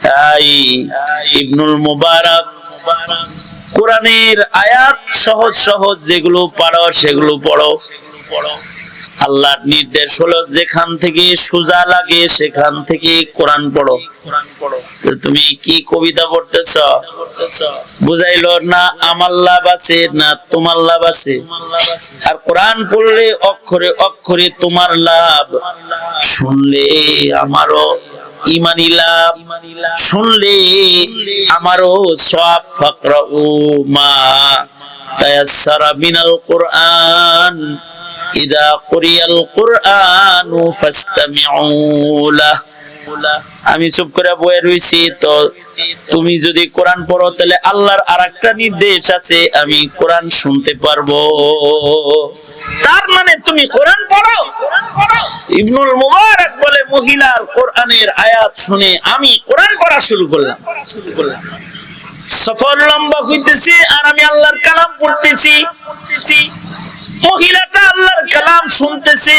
তাই ইবনুল মুবারক কোরআনের আয়াত সহজ সহজ যেগুলো পারো সেগুলো পড়ো। আল্লাহর নির্দেশ হলো যেখান থেকে সোজা লাগে সেখান থেকে কোরআন পড়ো। তুমি কি কবিতা পড়তেছ? বুঝাইলো না আমার লাভ আছে না তোমার লাভ আছে। আর কোরআন পড়লে অক্ষরে অক্ষরে তোমার লাভ, শুনলে আমারও ইমানি লাভ, শুনলে আমারও সওয়াব। ফাকরাউ মা তায়াসসারা মিনাল কুরআন ইযা কুরিয়াল কুরআনু ফাসতামিউ লাহু। আমি চুপ করে বসে রইছি, তো তুমি যদি কোরআন পড়ো তাহলে আল্লাহর আরেকটা নির্দেশ আছে, আমি কোরআন শুনতে পারবো। তার মানে তুমি কোরআন পড়ো। ইবনুল মুবারক বলে, মহিলার কোরআনের আয়াত শুনে আমি কোরআন পড়া শুরু করলাম। সফর লম্বা হইতেছে আর আমি আল্লাহর কালাম পড়তেছি। মহিলাটা আল্লাহর কালাম শুনতেছে,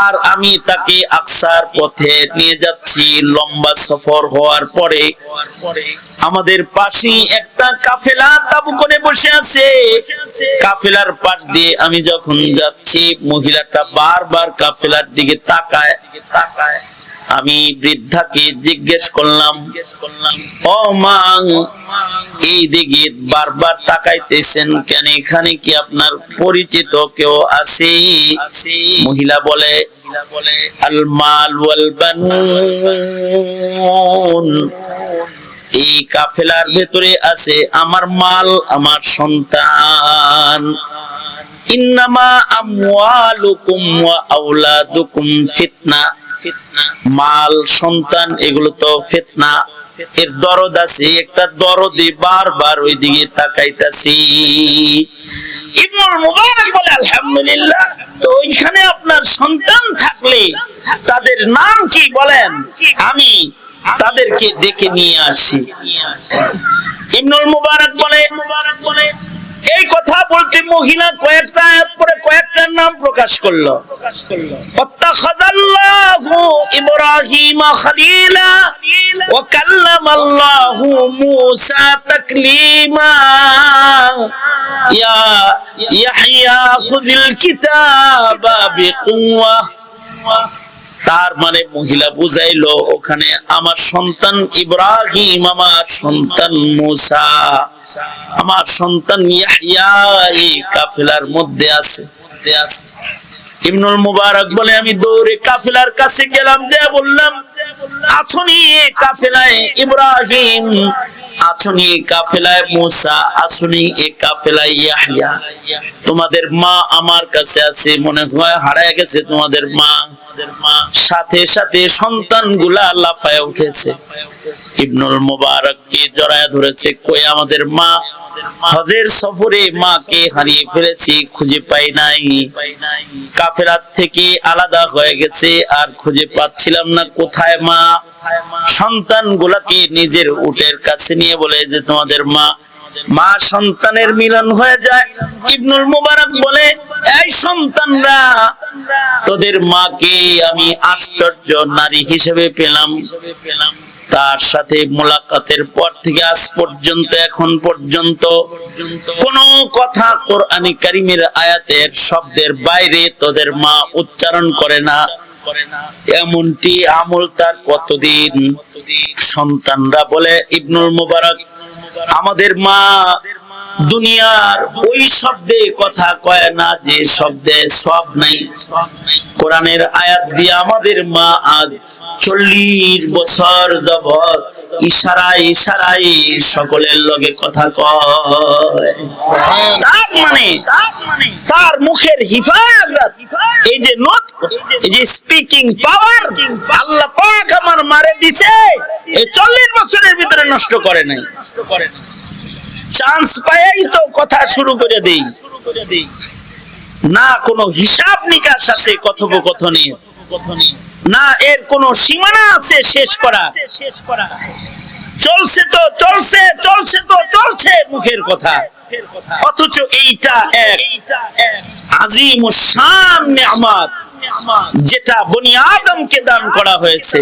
আর আমি তাকে আকসার পথে নিয়ে যাচ্ছি। লম্বা সফর হওয়ার পরে আমাদের পাশেই একটা কাফেলা তাবু করে বসে আছে। কাফেলার পাশ দিয়ে আমি যখন যাচ্ছি, মহিলাটা বারবার কাফেলার দিকে তাকায়। আমি বৃদ্ধাকে জিজ্ঞেস করলাম, ও মা, এই দিকে বারবার তাকাইতেছেন কেন? এখানে কি আপনার পরিচিত কেউ আছে? মহিলা বলে, আল মাল ওয়াল বানুন, এই কাফেলার ভেতরে আছে আমার মাল, আমার সন্তান। ইন্নামা আমওয়ালুকুম ওয়া আওলাদুকুম ফিতনা, মাল সন্তান এগুলো তো ফিতনা, এর দরদ আছে। একটা দরদে বারবার ওই দিকে তাকাইতাছি। ইবনুল মুবারক বলে, আলহামদুলিল্লাহ, তো ওইখানে আপনার সন্তান থাকলে তাদের নাম কি বলেন, আমি তাদেরকে ডেকে নিয়ে আসি। ইবনুল মুবারক বলে, এই কথা বলতে মহিলা কয়েকটা আয়াত পরে কয়েকটা নাম প্রকাশ করলো। ওয়াত্তাখাযাল্লাহু ইব্রাহিমা খলিলা ওয়া কাল্লামাল্লাহু মূসা তাকলিমা ইয়া ইয়াহইয়া খুযিল কিতাবা বিকুওয়া। তার মানে মহিলা বুঝাইলো ওখানে আমার সন্তান ইব্রাহিম, আমার সন্তান মূসা, আমার সন্তান ইয়াহইয়া এই কাফেলার মধ্যে আছে। ইবনুল মুবারক বলে, আমি দৌড়ে কাফেলার কাছে গেলাম, যে বললাম, আছনি কাফেলায় ইব্রাহিম, আছনি কাফেলায় মূসা, আছনি এই কাফেলায় ইয়াহইয়া। তোমাদের মা আমার কাছে আছে, মনে হয় হারায় গেছে তোমাদের মা। সাথে সাথে সন্তানগুলা লাফায় উঠেছে, ইবনুল মুবারককে জড়ায় ধরেছে। কই আমাদের মা? হজের সফরে মাকে হারিয়ে ফেলেছি, খুঁজে পাই নাই, কাফেলার থেকে আলাদা হয়ে গেছে, আর খুঁজে পাচ্ছিলাম না, কোথায় মা? সন্তানগুলাকে নিজের উটের কাছে নিয়ে বলে যে তোমাদের মা। মা সন্তানের মিলন হয়ে যায়। ইবনুল মুবারক বলে, এই সন্তানরা, তোদের মাকে আমি আশ্চর্য নারী হিসেবে পেলাম। তার সাথে মোলাকাতের পর থেকে আজ পর্যন্ত, এখন পর্যন্ত কোনো কথা কোরআনে কারীমের আয়াতের শব্দের বাইরে তোদের মা উচ্চারণ করে না। এমনটি আমল তার কতদিন? সন্তানরা বলে, ইবনুল মুবারক, আমাদের মা দুনিয়ার ওই শব্দে কথা কয় না যে শব্দে সব নাই। কোরআনের আয়াত দিয়ে আমাদের মা আজ 40 বছর যাবত ইশারায় ইশারায় সকলের লগে কথা কয়। তার মানে তার মুখের হিফাজত, এই যে নতক, এই যে স্পিকিং পাওয়ার আল্লাহ পাক আমার মারে দিছে, এই 40 বছরের ভিতরে নষ্ট করে নাই। চান্স পাইই তো কথা শুরু করে দেই, না কোনো হিসাব নিকাশ আছে কথোপকথনে, না এর কোন সীমানা আছে শেষ করা। চলছে তো চলছে, চলছে তো চলছে মুখের কথা, অথচ এইটা এক আজিম শান নেয়ামত যেটা বনি আদমকে দান করা হয়েছে।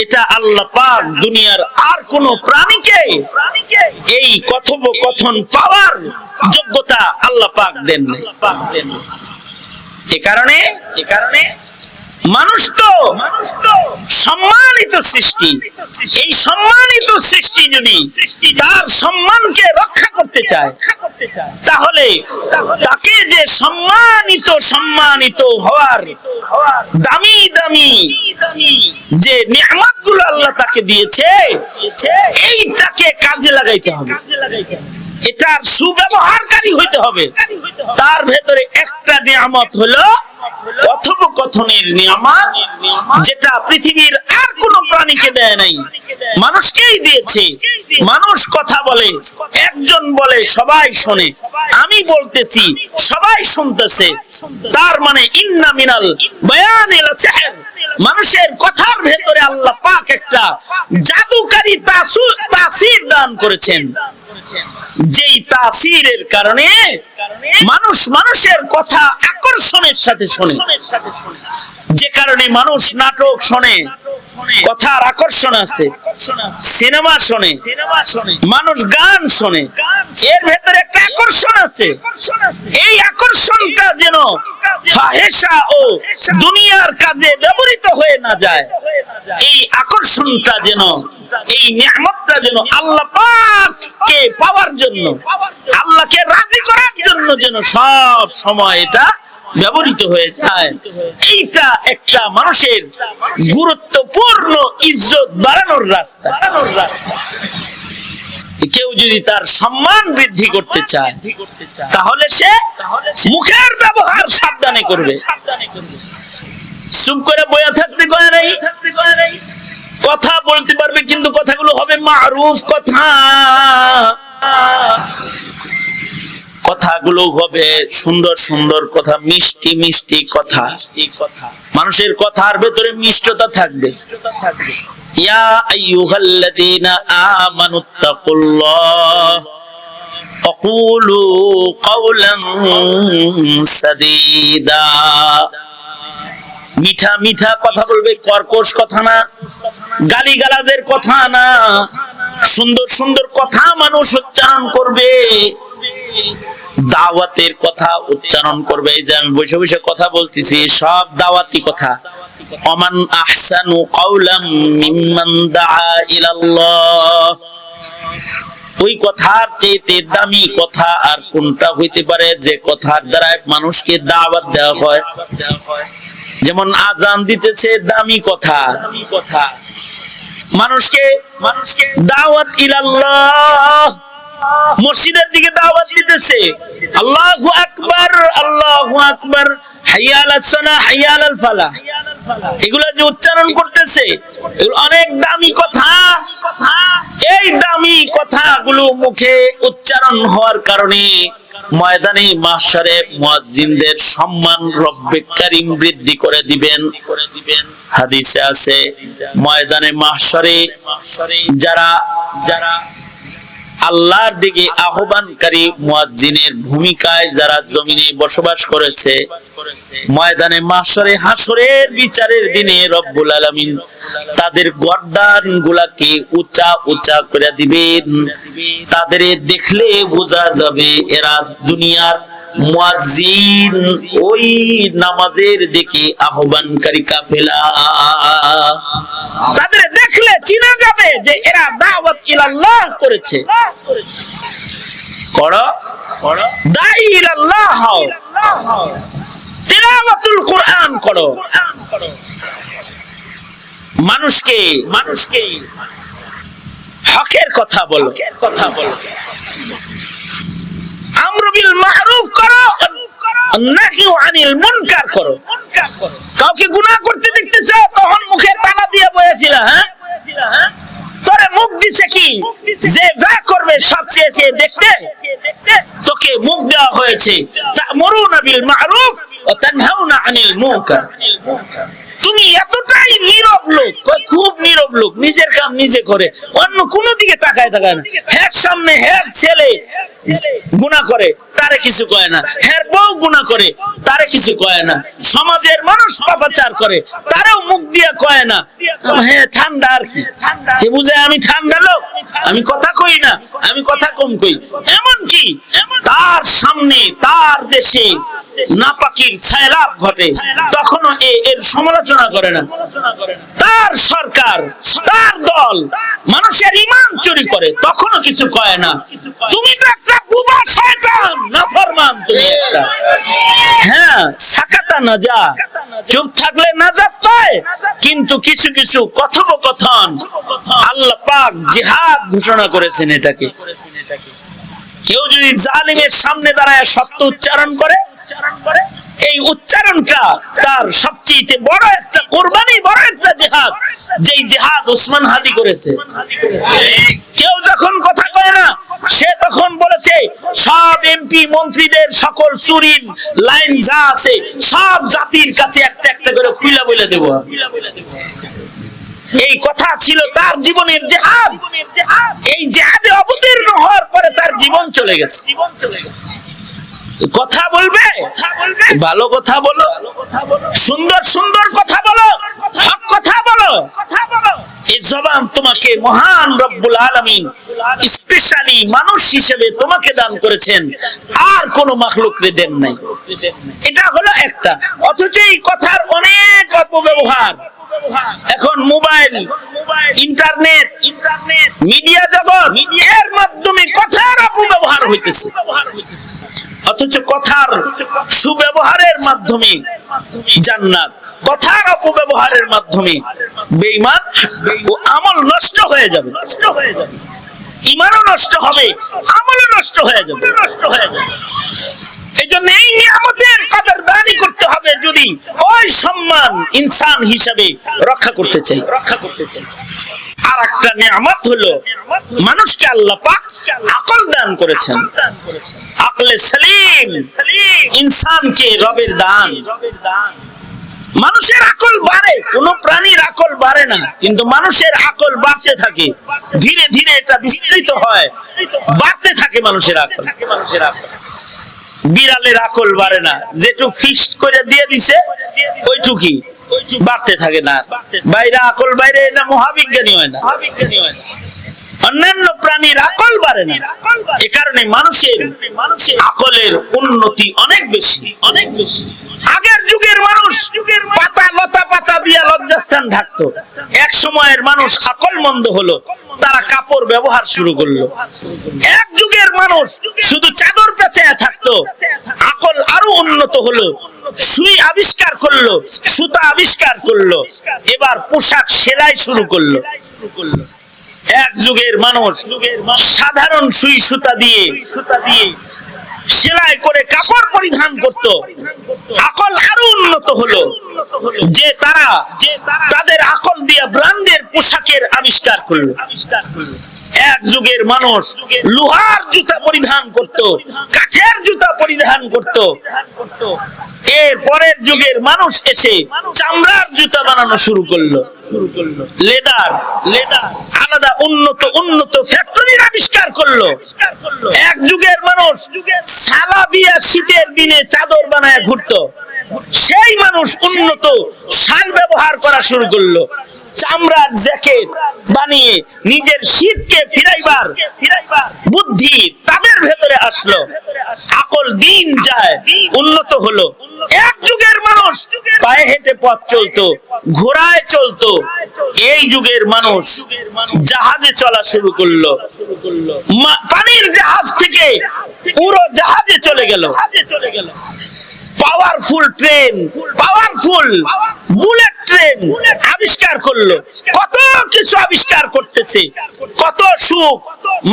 এটা আল্লাহ পাক দুনিয়ার আর কোন প্রাণীকে এই কথোপকথন পাওয়ার যোগ্যতা আল্লাহ পাক দেন নাই। এ কারণে মানুষ তো সম্মানিত সৃষ্টি। এই সম্মানিত সৃষ্টি যদি তার সম্মানকে রক্ষা করতে চায়, তাহলে তাকে যে সম্মানিত হওয়ার দামি দামি যে নিয়ামতগুলো আল্লাহ তাকে দিয়েছে, এইটাকে কাজে লাগাইতে হবে, এটার সুব্যবহারকারী হইতে হবে। তার ভেতরে একটা নিয়ামত হলো কথোপকথনের নিয়ামত, যেটা পৃথিবীর আর কোন প্রাণীকে দেয় নাই, মানুষকেই দিয়েছে। মানুষ কথা বলে, একজন বলে সবাই শোনে, আমি বলতেছি সবাই শুনতেছে। তার মানে ইন্না মিনাল বায়ানিল সিহর, মানুষের কথার ভেতরে আল্লাহ পাক একটা জাদুকারী তাসির দান করেছেন, যেই তাসিরের কারণে মানুষ মানুষ মানুষের কথা আকর্ষণের সাথে শোনে, যে কারণে মানুষ নাটক শোনে, কথার আকর্ষণ আছে, সিনেমা শোনে, মানুষ গান শোনে, এর ভেতরে একটা আকর্ষণ আছে। এই আকর্ষণটা যেন ফাহেশা ও দুনিয়ার কাজে ব্যবহৃত হয়ে না যায়, এই আকর্ষণটা যেন, এই নিয়ামতটা যেন আল্লাহ পাককে পাওয়ার জন্য, আল্লাহকে রাজি করার জন্য যেন সব সময় এটা ব্যবহৃত হয়ে যায়। এইটা একটা মানুষের গুরুত্বপূর্ণ ইজ্জত বাড়ানোর রাস্তা। কেউ যদি তার সম্মান বৃদ্ধি করতে চায় তাহলে সে মুখের ব্যবহার সাবধানে করবে। চুপ করে বয়া থাকতে পারে নাই, কথা বলতে পারবে কিন্তু কথাগুলো হবে মারুফ কথা, কথাগুলো হবে সুন্দর সুন্দর কথা, মিষ্টি মিষ্টি কথা। মানুষের কথার ভেতরে মিষ্টতা থাকবে। ইয়া আইয়ুহাল্লাযীনা আমানুত্তাকুল্লাহ ওয়াকুলু কাওলান সাদীদা। মিঠা মিঠা কথা বলবে, কর্কশ কথা না, গালিগালাজের কথা না, সুন্দর সুন্দর কথা মানুষ উচ্চারণ করবে, দাওয়াতের কথা উচ্চারণ করবে। এই যে আমি বসে বসে কথা বলতেছি সব দাওয়াতি কথা। ওমান আহসানু কাওলাম মিম্মান দাআ ইলাল্লাহ। ওই কথার চেয়ে দামি কথা আর কোনটা হইতে পারে যে কথার দ্বারা মানুষকে দাওয়াত দেওয়া হয়। যেমন আজান দিতেছে, দামি কথা, মানুষকে দাওয়াত ইলাল্লাহ, মসজিদের দিকে দাওয়াত দিতেছে, আল্লাহু আকবার আল্লাহু আকবার, হাইয়া আলাস সালাহ হাইয়া আলাল ফালাহ, এগুলা যে উচ্চারণ করতেছে এগুলো অনেক দামি কথা। এই দামি কথাগুলো মুখে উচ্চারণ হওয়ার কারণে ময়দানে মাহশারে মুয়াজ্জিনদের সম্মান রব্বে কারীম বৃদ্ধি করে দিবেন। হাদিসে আছে ময়দানে মাহশারে যারা আল্লাহর দিকে আহ্বানকারী মুয়াজ্জিনের ভূমিকায় যারা জমিনে বসবাস করেছে, ময়দানে মাহশারে হাসরের বিচারের দিনে রব্বুল আলামিন তাদের গর্দানগুলোকে উঁচা উঁচা করে দিবেন। তাদের দেখলে বোঝা যাবে এরা দুনিয়ার মুয়াজ্জিন, ওই নামাজের দিকে আহ্বানকারী কাফেলা। তাদের দেখলে চিনা যাবে যে এরা দাওয়াত ইলাল্লাহ করেছে। করো দাঈ ইলাল্লাহ হও, তিলাওয়াতুল কুরআন করো, মানুষকে হকের কথা বলো, আমর বিল মারুফ করো, নাহি আনিল মুনকার করো। কাউকে গুনাহ করতে দেখতেছ তখন মুখে তালা দিয়ে বলেছিল, হ্যাঁ তোরে মুখ দিছে কি যে যা করবে সব চেয়েছে দেখতে, তোকে মুখ দেওয়া হয়েছে। তা'মুরুনা বিল মারুফ ওয়া তানহাউনা আনিল মুনকার। তুমি এতটাই নীরব লোক, খুব নীরব লোক, নিজের কাম নিজে করে, অন্য কোন দিকে তাকায় না। হ্যাঁ সামনে হ্যাঁ ছেলে গুনাহ করে তারে কিছু কয় না, হ্যাঁ বউ গুনাহ করে তারে কিছু কয় না, সমাজের মানুষ পাপাচার করে তারেও মুখ দিয়ে কয় না, হ্যাঁ ঠান্ডা আর কি, কে বুঝে আমি ঠান্ডা লোক, আমি কথা কই না, আমি কথা কম কই। এমন কি তার সামনে তার দেশে নাপাকির সায়লাব ঘটে তখনও এর সমালোচনা করে না। তার সরকার তার দল মানুষের ঈমান চুরি করে তখনও কিছু কয় না। তুমি তো একটা বুবা শয়তান, নাফরমান তুমি একটা। হ্যাঁ সাকাতা নাজা, চুপ থাকলে নাজাত পায়। কিন্তু কিছু কিছু কথোপকথন আল্লাহ পাক জিহাদ ঘোষণা করেছেন এটাকে। কেউ যদি জালিমের সামনে দাঁড়ায় সত্য উচ্চারণ করে, এই উচ্চারণটা তার সবচেয়ে বড় একটা কুরবানি, বড় একটা জিহাদ, যেই জিহাদ ওসমান হাদি করেছে। কেউ যখন কথা কয় না সে তখন বলেছে সব এমপি মন্ত্রীদের সকল চুরির লাইন যা আছে সব জাতির কাছে একটা একটা করে খুলে বলে দেব। এই কথা ছিল তার জীবনের জিহাদ। এই জিহাদে অবতীর্ণ হওয়ার পরে তার জীবন চলে গেছে। কথা বলবে, ভালো কথা বলো, সুন্দর সুন্দর কথা বলো, হক কথা বলো। এই জবান তোমাকে মহান রব্বুল আলামিন স্পেশালি মানুষ হিসেবে তোমাকে দান করেছেন, আর কোন মাখলুকরে দেন নাই। এটা হলো একটা। অথচ এই কথার অনেক অপব্যবহার এখন মোবাইল, ইন্টারনেট, মিডিয়া জগৎ, এর মাধ্যমে কথার অপব্যবহার হইতেছে। অথচ কথার সুব্যবহারের মাধ্যমে জান্নাত, কথার অপব্যবহারের মাধ্যমে বেঈমান ও আমল নষ্ট হয়ে যাবে, ঈমানও নষ্ট হবে, আমলও নষ্ট হয়ে যাবে। এই জন্য এই নিয়ামতের কদরদানি করতে হবে যদি ওই সম্মান ইনসান হিসাবে রক্ষা করতে চাই। আর একটা নিয়ামত হলো মানুষকে আল্লাহ পাক আকল দান করেছেন। আকলে সালিম ইনসানকে রবের দান। মানুষের আকল বাড়ে, কোন প্রাণীর আকল বাড়ে না, কিন্তু মানুষের আকল বাড়তে থাকে, ধীরে ধীরে এটা বিস্তৃত হয়, বাড়তে থাকে মানুষের আকল। বিড়ালের আকল বাড়ে না, যেটুক ফিক্সড করে দিয়ে দিছে ওইটুকুই বাড়তে থাকে না। বাইরে আকল বাইরে, এটা মহাবিজ্ঞানী হয় না। অন্যান্য প্রাণীর আকল বাড়ে না। এ কারণে মানুষের আকলের উন্নতি অনেক বেশি। আগের যুগের মানুষ পাতা লতা পাতা দিয়া লজ্জাস্থান ঢাকতো। এক সময়ের মানুষ আকল মন্দ হলো, তারা কাপড় ব্যবহার শুরু করলো। এক যুগের মানুষ শুধু চাদর পেঁচায় থাকতো, আকল আরো উন্নত হলো, সুই আবিষ্কার করলো, সুতা আবিষ্কার করলো, এবার পোশাক সেলাই শুরু করলো। এক যুগের মানুষ সাধারণ সুই সুতা দিয়ে সেলাই করে কাপড় পরিধান করত। আকল আরো উন্নত হলো যে তারা তাদের আকল দিয়ে ব্র্যান্ডের পোশাকের আবিষ্কার করলো। এক যুগের মানুষ লোহার জুতা পরিধান করত, কাঠের জুতা পরিধান করত। এর পরের যুগের মানুষ এসে চামড়ার জুতা বানানো শুরু করলো। লেদার আলাদা উন্নত ফ্যাক্টরির আবিষ্কার করলো। এক যুগের মানুষ সালাবিয়া শীতের দিনে চাদর বানায় ঘুরতো, সেই মানুষ উন্নত শাল ব্যবহার করা শুরু করলো। চামড়ার জ্যাকেট বানিয়ে নিজের শীতকে ফিরাইবার বুদ্ধি তাদের ভেতরে আসলো। আকল দিন যায় উন্নত হলো। এক যুগের মানুষ পায়ে হেঁটে পথ চলতো, ঘোড়ায় চলতো। এই যুগের মানুষ জাহাজে চলা শুরু করলো। পানির জাহাজ থেকে পুরো জাহাজে চলে গেল। Powerful train, powerful bullet train আবিষ্কার করলো। কত কিছু আবিষ্কার করতেছে, কত সুখ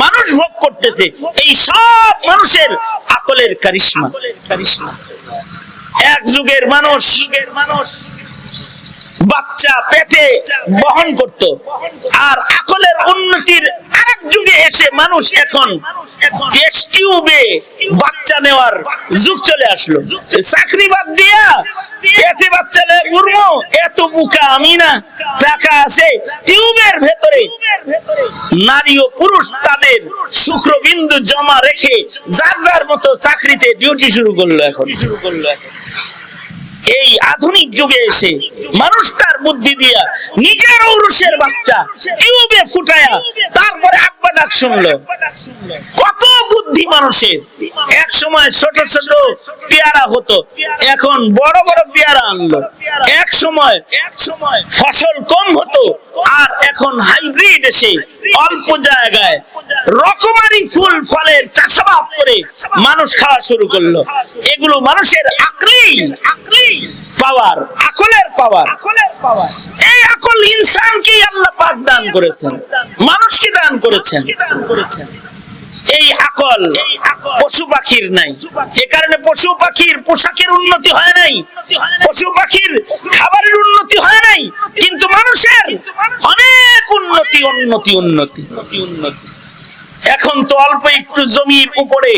মানুষ ভোগ করতেছে। এই সব মানুষের আকলের কারিশমা। এক যুগের মানুষ বাচ্চা পেটে বহন করত, আর আকলের উন্নতির আরেক যুগে এসে মানুষ এখন টেস্ট টিউবে বাচ্চা নেওয়ার যুগ চলে আসলো। চাকরি বাদ দিয়া পেটে বাচ্চা লয়ে ঘুরবো, এত বোকা আমি না। টাকা আছে, টিউবের ভেতরে নারী ও পুরুষ তাদের শুক্রবিন্দু জমা রেখে যার যার মতো চাকরিতে ডিউটি শুরু করলো। এখন এই আধুনিক যুগে এসে মানুষ তার বুদ্ধি দিয়া নিজের ঔরসের বাচ্চা টিউবে ফুটায়া তারপরে আব্বা ডাক শুনলো। কত বুদ্ধি মানুষের! এক সময় ছোট ছোট পেয়ারা হতো, এখন বড় বড় পেয়ারা আনলো। এক সময় ফসল কম হতো, আর এখন হাইব্রিড এসে অল্প জায়গায় রকমারি ফুল ফলের চাষাবাদ করে মানুষ খাওয়া শুরু করলো। এগুলো মানুষের আকলি পাওয়ার, আকলের পাওয়ার। এই আকল ইনসানকে আল্লাহ পাক দান করেছেন, মানুষকে দান করেছেন। এই আকল পশু পাখির নাই। এ কারণে পশু পাখির পোশাকের উন্নতি হয় নাই, পশু পাখির খাবারের উন্নতি হয় নাই, কিন্তু মানুষের অনেক উন্নতি। এখন তো অল্প একটু জমির উপরে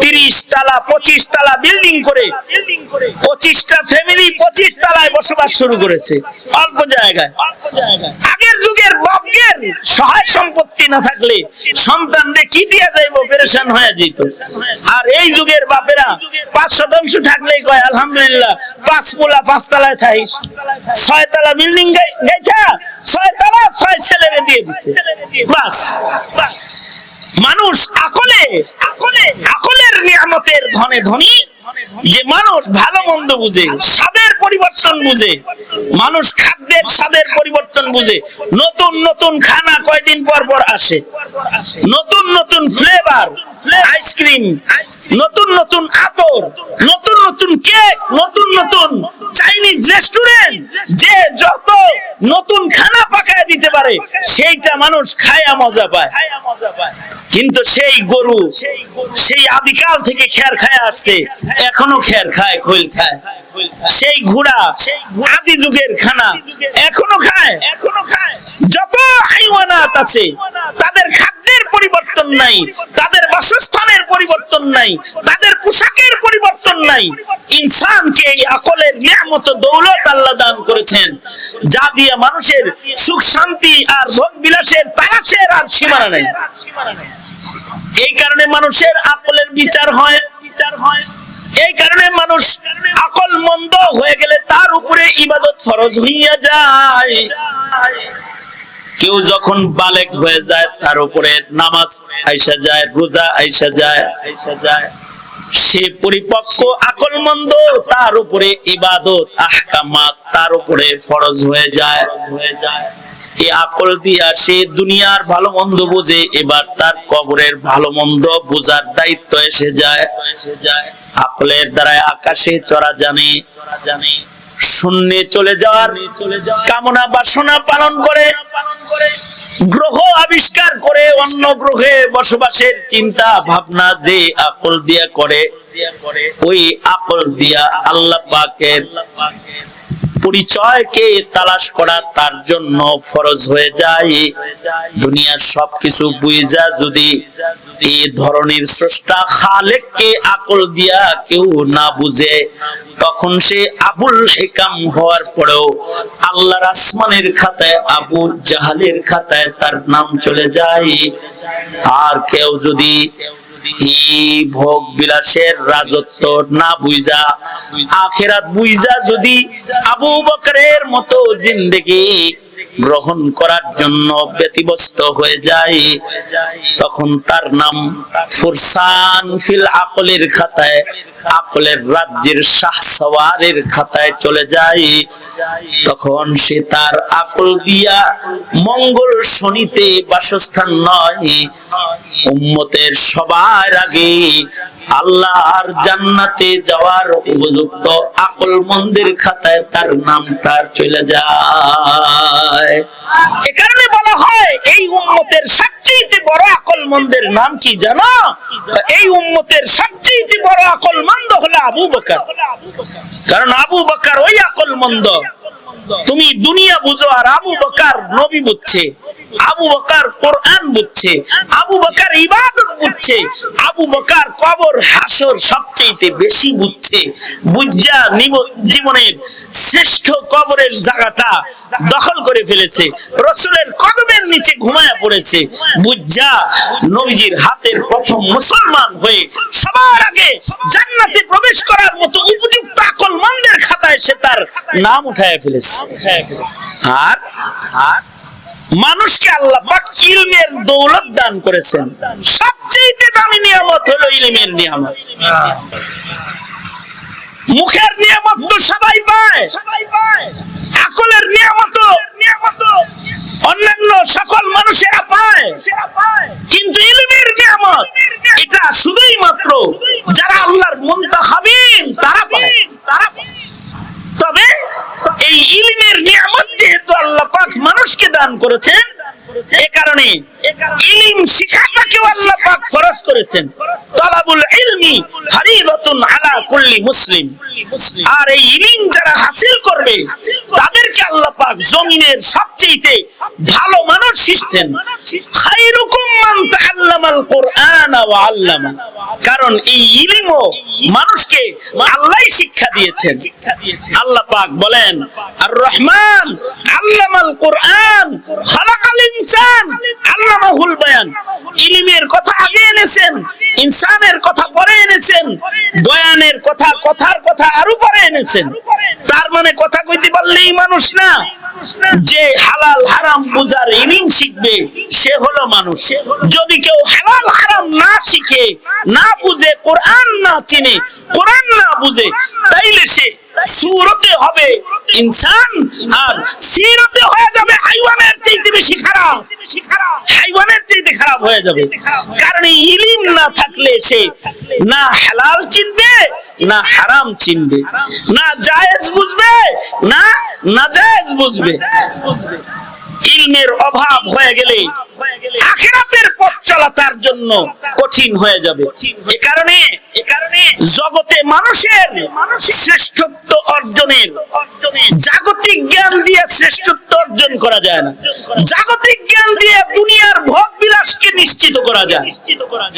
30 তলা 25 তলা বিল্ডিং করে 25টা ফ্যামিলি 25 তলায় বসবাস শুরু করেছে অল্প জায়গায়। আগের যুগের বাপদের সহায় সম্পত্তি না থাকলে সন্তানদের কি দিয়া যাইব, পেরেশান হয়ে যেত। আর এই যুগের বাপেরা 5 শতাংশ থাকলেই কয় আলহামদুলিল্লাহ, 5 পোলা 5 তলায় থাই, 6 তলা বিল্ডিং গাইছা 6 তলা 6 ছেলেরে দিয়ে দিচ্ছে বাস। মানুষ আকলের নিয়ামতের ধনে ধনী, যে মানুষ ভালো মন্দ বুঝে, স্বাদের পরিবর্তন বুঝে, মানুষ খাদ্যের স্বাদের পরিবর্তন বুঝে। নতুন নতুন খানা কয়দিন পর পর আসে, নতুন নতুন ফ্লেভার আইসক্রিম, নতুন নতুন আতর, নতুন নতুন কেক, নতুন নতুন চাইনিজ রেস্টুরেন্ট, যে যত নতুন খানা পাকায় দিতে পারে সেইটা মানুষ খায়া মজা পায়। কিন্তু সেই গরু সেই আদিকাল থেকে খের খায় আসছে, এখনো খের খায়, খৈল খায়। সেই ঘোড়া আদি যুগের খানা এখনো খায়। যত হাইওয়ানাত আছে তাদের খাদ্যের পরিবর্তন নাই, তাদের বাসস্থানের পরিবর্তন নাই, তাদের পোশাকের পরিবর্তন নাই। ইনসানকে এই আকলের নিয়ামত দৌলত আল্লাহ দান করেছেন, যা দিয়ে মানুষের সুখ শান্তি আর ভোগ বিলাসের তালাশের আর সীমানা নেই। এই কারণে মানুষের আকলের বিচার হয়। এই কারণে মানুষ আকল মন্দ হয়ে গেলে তার উপরে ইবাদত ফরজ হইয়া যায়। কেউ যখন বালেগ হয়ে যায় তার উপরে নামাজ আইসা যায়, রোজা আইসা যায়। সে পরিপক্ক আকল মন্দ, তার উপরে ইবাদত আহকামাত তার উপরে ফরজ হয়ে যায়। এই আকল দিয়া সে দুনিয়ার ভালো মন্দ বুঝে, এবার তার কবরের ভালো মন্দ বোঝার দায়িত্ব এসে যায়। আকলের দ্বারা আকাশে চড়া জানে, শূন্যে চলে যাওয়ার কামনা বাসনা পালন করে, গ্রহ আবিষ্কার করে অন্য গ্রহে বসবাসের চিন্তা ভাবনা যে আকল দিয়া করে, ওই আকল দিয়া আল্লাহ পাকের পরিচয়কে তালাশ করা তার জন্য ফরজ হয়ে যায়। দুনিয়ার সবকিছু বুঝা যদি এই ধরনের স্রষ্টা খালেককে আকল দিয়া কেউ না বুঝে, তখন সে আবুল হিকাম হওয়ার পরেও আল্লাহর আসমানের খাতায় আবু জাহালের খাতায় তার নাম চলে যায়। আর কেউ যদি ভোগ বিলাসের রাজত্ব না বুঝা, আখিরাত বুঝা যদি আবু বকরের মতো জিন্দেগি গ্রহণ করার জন্য ব্যতিব্যস্ত হয়ে যায়, তখন তার নাম ফুরসান ফিল আকলের খাতায়, আকলের রাজ্যের শাহসওয়ারের খাতায় চলে যায়। তখন সে তার আকল দিয়া মঙ্গল শনিতে বাসস্থান নয়, উম্মতের সবার আগে আল্লাহর জান্নাতে যাওয়ার উপযুক্ত আকল মন্দের খাতায় তার নামটা চলে যায়। এ কারণে বলা হয় এই উম্মতের সবচেয়ে বড় আকল মন্দের নাম কি জানো? এই উম্মতের সবচেয়ে বড় আকল মন্দ হলো আবু বকর। কারণ আবু বকর ওই আকল মন্দ। তুমি দুনিয়া বুঝো আর আবু বকর নবী বুঝছে, আবু বকর কোরআন বুঝছে, আবু বকর ইবাদত বুঝছে, আবু বকর কবর হাসর সবচেয়ে বেশি বুঝছে। বুঝা জীবনের শ্রেষ্ঠ কবরের জায়গাটা দখল করে ফেলেছে, রাসূলের কদমের নিচে ঘুমায়া পড়েছে। বুঝা নবীজির হাতের প্রথম মুসলমান হয়ে সবার আগে জান্নাতে প্রবেশ করার মতো উপযুক্ত আকল মন্দের খাতায় সে তার নাম উঠায়া ফেলেছে। আর মানুষকে আল্লাহ পাক ইলমের দৌলত দান করেছেন। সবচেয়ে দামি নিয়ামত হলো ইলমের নিয়ামত। মুখের নিয়ামত তো সবাই পায়, আকলের নিয়ামত অন্যান্য সকল মানুষেরা পায়, কিন্তু ইলমের নিয়ামত এটা শুধুই মাত্র যারা আল্লাহর মুনতাখাবিন তারা পায়। তবে এই ইলমের নিয়ামত যেহেতু আল্লাহ পাক মানুষকে দান করেছেন, এই কারণে ইলম শিখাটাকেও আল্লাহ পাক ফরজ করেছেন। তালাবুল ইলম ইলমি ফরিদাতুন আলা কুল্লি মুসলিম। আর এই ইলম যারা হাসিল করবে তাদেরকে আল্লাহ পাক জমিনের সবচেয়ে ভালো মানুষ শিখছেন। খায়রুকুম মান তাআল্লামাল কুরআন ওয়া আল্লামা। কারণ এই ইলমও মানুষকে আল্লাহই শিক্ষা দিয়েছেন। আল্লাহ পাক বলেন আর রহমান আল্লামাল কুরআন খালাকাল ইনসান আল্লামাহুল বায়ান। ইলমের কথা আগে এনেছেন, ইনসানের কথা পরে এনেছেন, বয়ানের কথা, কথার কথা আরো পরে এনেছেন। তার মানে কথা কইতে পারলেই মানুষ না, যে হালাল হারাম বুঝার ইলম শিখবে সে হলো মানুষ। যদি কেউ হালাল হারাম না শিখে, না বুঝে, কোরআন না চিনে, কোরআন না বুঝে, তাইলে সে সুরতে হবে ইনসান আর সিরতে হয়ে যাবে হাইওয়ানের চাইতে বেশি খারাপ। হাইওয়ানের চাইতে খারাপ হয়ে যাবে। কারণ এই ইলম না থাকলে সে না হালাল চিনবে, না হারাম চিনবে, না জায়েজ বুঝবে, না নাজায়েজ বুঝবে। ইলমের অভাব হয়ে গেলে আখিরাতের পথ চলা তার জন্য কঠিন হয়ে যাবে। এ কারণে জগতে মানুষের শ্রেষ্ঠত্ব অর্জনের জাগতিক জ্ঞান দিয়ে শ্রেষ্ঠত্ব অর্জন করা যায় না। জাগতিক জ্ঞান দিয়ে দুনিয়ার ভোগ বিলাসকে নিশ্চিত করা যায়,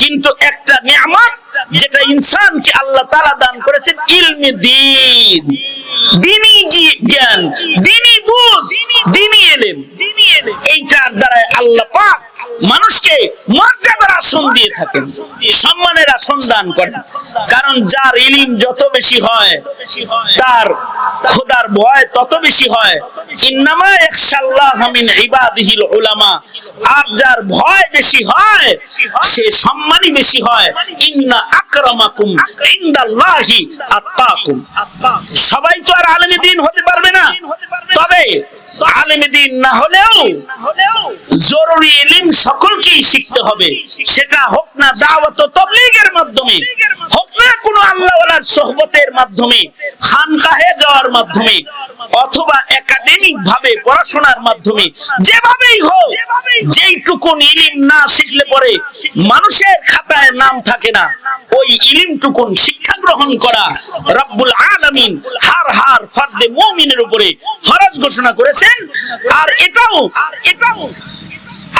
কিন্তু একটা নিয়ামত যেটা ইনসানকে আল্লাহ তাআলা দান করেছেন, ইলমে দ্বীন, দ্বীনি জ্ঞান, দ্বীনি বুঝ, দ্বীনি ইলম, এইটার দ্বারা আল্লাহ পাক মানুষকে মর্যাদার আসন দিয়ে থাকেন, সম্মানের আসন দান করেন। কারণ যার ইলম যত বেশি হয় তার খোদার ভয় তত বেশি হয়। ইন্নামা ইয়াখশাল্লাহ মিন ইবাদিহিল উলামা। আর যার ভয় বেশি হয় সে সম্মানই বেশি হয়। ইন্না আকরামাকুম ইনদাল্লাহি আত্তাকুম। সবাই তো আর আলেমে দ্বীন হতে পারবে না, তবে আলেমে দ্বীন না হলেও জরুরি ইলম সকলকেই শিখতে হবে। সেটা হোক না দাওয়াত ও তাবলীগের মাধ্যমে, হোক না কোনো আল্লাহওয়ালার সোহবতের মাধ্যমে, খানকাহে যাওয়ার মাধ্যমে, অথবা একাডেমিক ভাবে পড়াশোনার মাধ্যমে, যেভাবেই হোক, যেইটুকুন ইলম না শিখলে পরে মানুষের খাতায় নাম থাকে না, ওই ইলমটুকুন শিক্ষা গ্রহণ করা রব্বুল আলামিন হার ফর্দে মুমিনের উপরে ফরজ ঘোষণা করেছেন। আর এটাও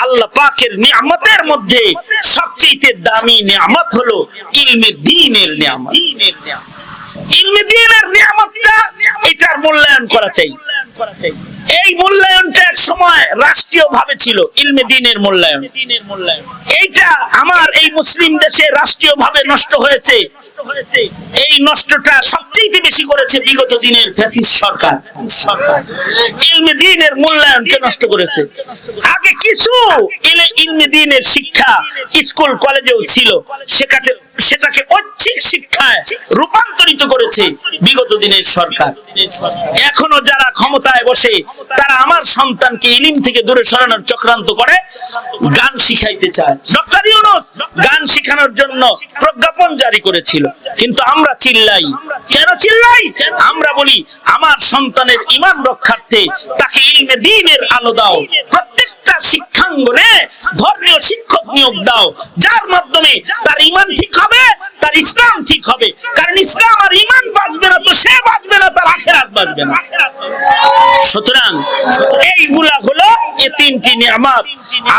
আল্লাহ পাকের নিয়ামতের মধ্যে সবচেয়ে দামি নিয়ামত হলো ইলমে দ্বীনের নিয়ামত। ইলমে দ্বীনের নিয়ামতটা, এটার মূল্যায়ন করা চাই। এই মূল্যায়নটা এক সময় রাষ্ট্রীয় ভাবে ছিল, ইলমে দ্বীনের মূল্যায়ন। এইটা আমার এই মুসলিম দেশে রাষ্ট্রীয় ভাবে নষ্ট হয়েছে। এই নষ্টটা সবচেয়ে বেশি করেছে বিগত দিনের ফ্যাসিস্ট সরকার। ইলমে দ্বীনের মূল্যায়নকে নষ্ট করেছে। আগে কিছু ইলমে দ্বীনের শিক্ষা স্কুল কলেজেও ছিল, সেটাকে ঐচ্ছিক শিক্ষায় রূপান্তরিত করেছে বিগত দিনের সরকার। এখনো যারা ক্ষমতায় বসে তারা আমার সন্তানকে ইলম থেকে দূরে সরানোর চক্রান্ত করে, গান শিখাইতে চায়। ডক্টর ইউনূস গান শিখানোর জন্য প্রজ্ঞাপন জারি করেছিল, কিন্তু আমরা চিল্লাই। কেন চিল্লাই? আমরা বলি আমার সন্তানের ঈমান রক্ষার্থে তাকে ইলমে দ্বীনের আলো দাও। প্রত্যেকটা শিক্ষাঙ্গনে ধর্মীয় শিক্ষক নিয়োগ দাও, যার মাধ্যমে তার ঈমান ঠিক হবে, তার ইসলাম ঠিক হবে। কারণ ইসলাম আর ঈমান বাঁচবে না তো সে বাঁচবে না, তার আখিরাত বাঁচবে না। সুতরাং এইগুলা হলো এই তিনটি নিয়ামত,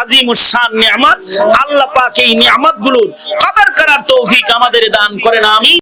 আজিমুশ শান নিয়ামত। আল্লাহ পাক এই নিয়ামতগুলোর কদর করার তৌফিক আমাদের দান করেন। আমিন।